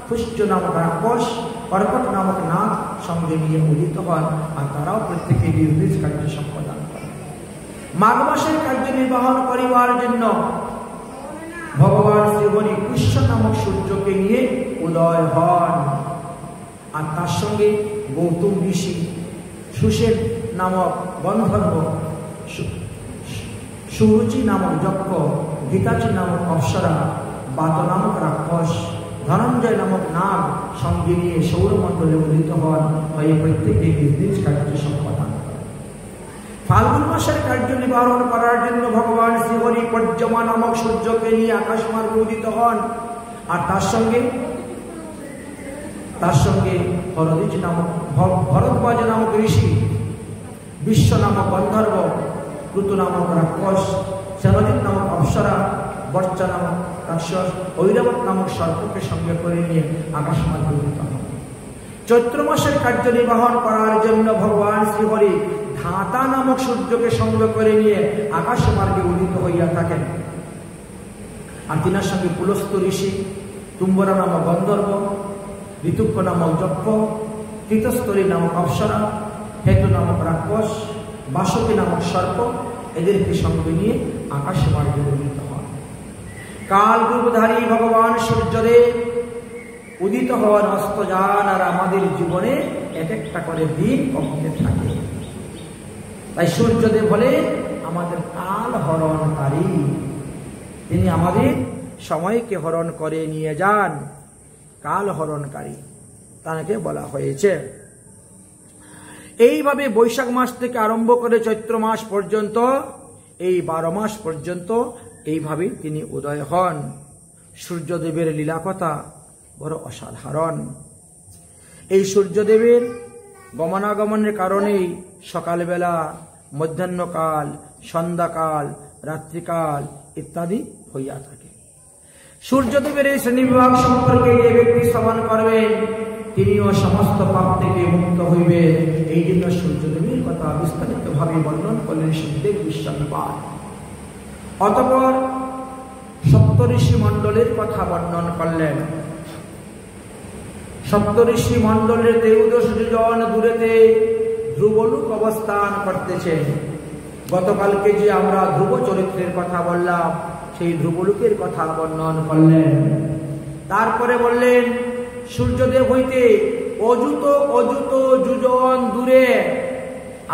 [SPEAKER 1] পুষ্য নামক রাক্ষস, কর্কট নামক নাগ সঙ্গে নিয়ে উদিত হন আর তারাও প্রত্যেকে নিজ নিজ কার্য সম্পাদন করেন। মাঘ মাসের কার্য নির্বাহন করিবার জন্য ভগবান শ্রীহরি পুষ্য নামক সূর্যকে নিয়ে উদয় হন আর তার সঙ্গে গৌতম ঋষি, সুষেন নামক গন্ধর্ব, সুরুচি নামক যক্ষ, গীতাচি নামক অপ্সরা, বাত নামক রাক্ষস, ধনঞ্জয় নামক নাগ সঙ্গে নিয়ে সৌরমণ্ডলে উদিত হন হয়ে প্রত্যেকে নিজ নিজ কার্য সম্পাদন করেন। ফাল্গুন মাসের কার্য নিবারণ করার জন্য ভগবান শ্রীহরি পর্যমা নামক সূর্যকে নিয়ে আকাশ মার্গে উদিত হন আর তার সঙ্গে ভরদ্বাজ নামক ঋষি, বিশ্ব নামক গন্ধর্ব, ঋতু নামক রাক্ষস, সেনজিৎ নামক অপ্সরা, বর্চা নামক রাক্ষস, ঐরাবত নামক সর্পকে সঙ্গে করে নিয়ে আকাশ মার্গে উদিত হন। চৈত্র মাসের কার্য নির্বাহন করার জন্য ভগবান শ্রীহরি ধাতা নামক সূর্যকে সঙ্গে করে নিয়ে আকাশ মার্গে উদিত হইয়া থাকেন আর তিনার সঙ্গে পুলস্ত ঋষি, তুম্বরা নামক গন্ধর্ব, ঋতুক্ষ নামক যক্ষ, তৃতস্তরী নামক অপ্সরা, হেতু নামক রাক্ষস, বাসকি নামক সর্প এদেরকে সঙ্গে নিয়ে আকাশ মার্গে উদিত হন। কাল রূপধারী ভগবান সূর্যদেব উদিত হওয়ার অস্ত যান আর আমাদের জীবনে এক একটা করে দিন কমতে থাকে। তাই সূর্যদেব হলে আমাদের কাল হরণকারী, তিনি আমাদের সময়কে হরণ করে নিয়ে যান, কাল হরণকারী তাকে বলা হয়েছে। এইভাবে বৈশাখ মাস থেকে আরম্ভ করে চৈত্র মাস পর্যন্ত, এই 12 মাস পর্যন্ত এইভাবে তিনি উদয় হন। সূর্যদেবের লীলা কথা বড় অসাধারণ। এই সূর্যদেবের গমনাগমনের কারণেই সকালবেলা, মধ্যাহ্নকাল, সন্ধ্যাকাল, রাত্রিকাল ইত্যাদি হইয়া থাকে। সূর্যদেবের এই শ্রেণীবিভাগ সম্পর্কে যে ব্যক্তি শ্রবণ করবেন তিনিও সমস্ত পাপ থেকে মুক্ত হইবে। এই জন্য সূর্যদেবের কথা বিস্তারিত ভাবে বর্ণন করলেন সুখদেব গোস্বামী পাদ। অতঃপর সপ্তঋষি মণ্ডলের কথা বর্ণন করলেন। সপ্তঋষি মণ্ডলের 13 যোজন দূরেতে ধ্রুবলোক অবস্থান করতেছেন। গতকালকে যে আমরা ধ্রুব চরিত্রের কথা বললাম, সেই ধ্রুবলোকের কথা বর্ণন করলেন। তারপরে বললেন সূর্যদেব হইতে অযুত যোজন দূরে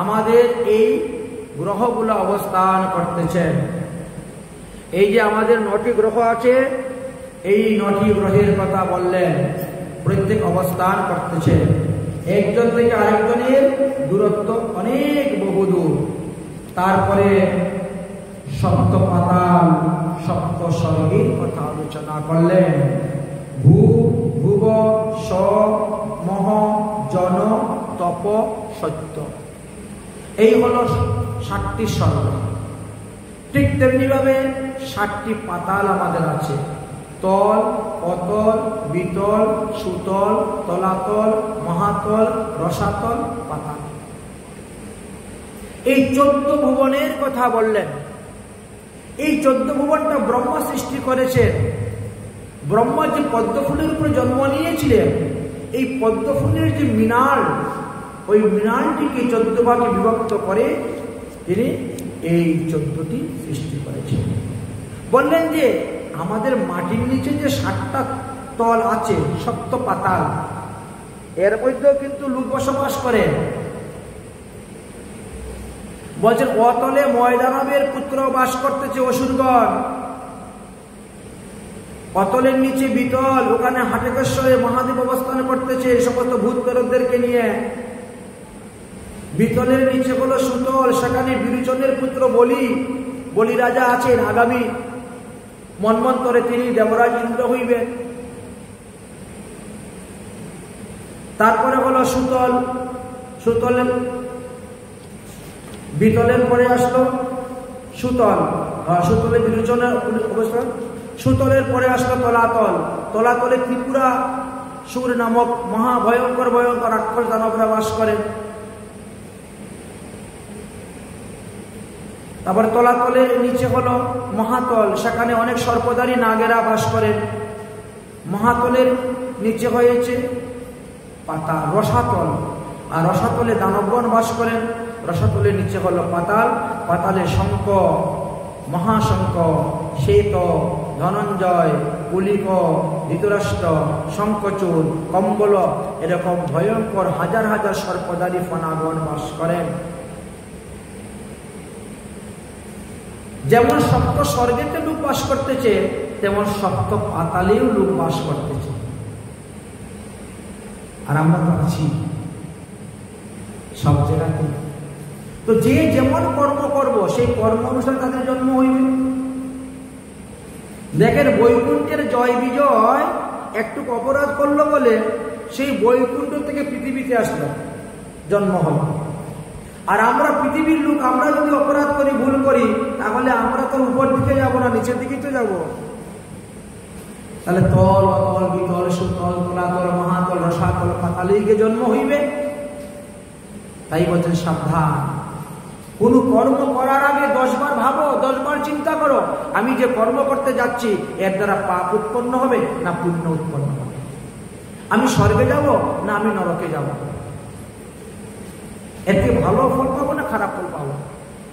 [SPEAKER 1] আমাদের এই গ্রহগুলো অবস্থান করতেছেন। এই যে আমাদের 9টি গ্রহ আছে, এই 9টি গ্রহের কথা বললেন, প্রত্যেক অবস্থান করতেছে। একজন থেকে আরেকজনের দূরত্ব অনেক বহুদূর। তারপরে সপ্ত পাতাল, সপ্ত স্বর্গের কথা আলোচনা করলেন। ভুব স মহ জন তপ সত্য, এই হলো 7টি স্বর্গ। ঠিক তেমনিভাবে 7টি পাতাল আমাদের আছে, তল, অতল, বিতল, সুতল, তলাতল, মহাতল, রসাতল, পাতাল। এই 14 ভুবনের কথা বললেন। এই 14 ভুবনটা ব্রহ্মা সৃষ্টি করেছেন। ব্রহ্মা যে পদ্মফুলের উপরে জন্ম নিয়েছিলেন, এই পদ্মফুলের যে মৃণাল, ওই মৃণালটিকে 14 ভাগে বিভক্ত করে তিনি এই 14টি সৃষ্টি করেছেন। বললেন যে আমাদের মাটির নিচে যে 7টা তল আছে, সপ্ত পাতাল, এর মধ্যেও কিন্তু লোক বসবাস করে। বলছেন অতলে ময়দানবের পুত্র বাস করতেছে অসুরগণ। অতলের নিচে বিতল, ওখানে হাটেকেশ্বরে মহাদেব অবস্থান করতেছে সমস্ত ভূত প্রেতদেরকে নিয়ে। বিতলের নিচে হলো সুতল, সেখানে বিরোচনের পুত্র বলি, বলি রাজা আছেন। আগামী মন্বন্তরে তিনি দেবরাজ ইন্দ্র হইবেন। তারপরে হলো সুতল, সুতলের বিতলের পরে আসলো সুতল, সুতলের বিরোচনের অবস্থা। সুতলের পরে আসলো তলাতল, তলাতলে ত্রিপুরা সুর নামক মহাভয়ঙ্কর ভয়ঙ্কর রাক্ষস দানবরা বাস করেন। তারপরে তলাতলের নিচে হলো মহাতল, সেখানে অনেক সর্পধারী নাগেরা বাস করেন। মহাতলের নিচে হয়েছে পাতাল, রসাতল, আর রসাতলে দানবগণ বাস করেন। রসাতলের নিচে হলো পাতাল, পাতালে শঙ্খ, মহাশঙ্খ, শ্বেত, ধনঞ্জয়, কুলিক, ধৃতরাষ্ট্র, শঙ্খচূড়, কম্বল, এরকম ভয়ঙ্কর হাজার হাজার সর্পধারী ফণাগণ বাস করেন। যেমন সপ্ত স্বর্গেতে লোক বাস করতেছে, তেমন সপ্ত পাতালেও লোক বাস করতেছে। আর আমরা তো আছি সব জায়গাতে। তো যে যেমন কর্ম করব, সেই কর্ম অনুসারে তাদের জন্ম হইবে। দেখেন, বৈকুণ্ঠের জয় বিজয় একটু অপরাধ করলো বলে সেই বৈকুণ্ঠ থেকে পৃথিবীতে আসলো, জন্ম হলো। আর আমরা পৃথিবীর লোক, আমরা যদি অপরাধ করি, ভুল করি, তাহলে আমরা তো উপর দিকে যাব না, নিচের দিকেই তো যাব। তাহলে তল, অতল, বিতল, সুতল, তলাতল, মহাতল, রসাতল, পাতালেই গিয়ে জন্ম হইবে। তাই বলছেন সাবধান, কোন কর্ম করার আগে 10 বার ভাবো, 10 বার চিন্তা করো, আমি যে কর্ম করতে যাচ্ছি এর দ্বারা পাপ উৎপন্ন হবে না পুণ্য উৎপন্ন হবে, আমি স্বর্গে যাব না আমি নরকে যাব, এতে ভালো ফল পাবো না খারাপ ফল পাবো।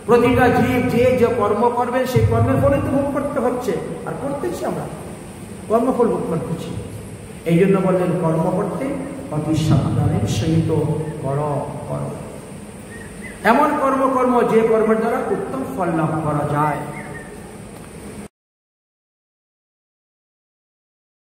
[SPEAKER 1] প্রতিটা জীব যে কর্ম করবে সেই কর্মের ফলে তো ভোগ করতে হচ্ছে, আর করতেছি আমরা কর্মফল ভোগ করতেছি। এই জন্য বললেন কর্ম করতে অতি সাবধানের সহিত করো। এমন কর্ম যে কর্মের দ্বারা উত্তম ফল লাভ করা যায়।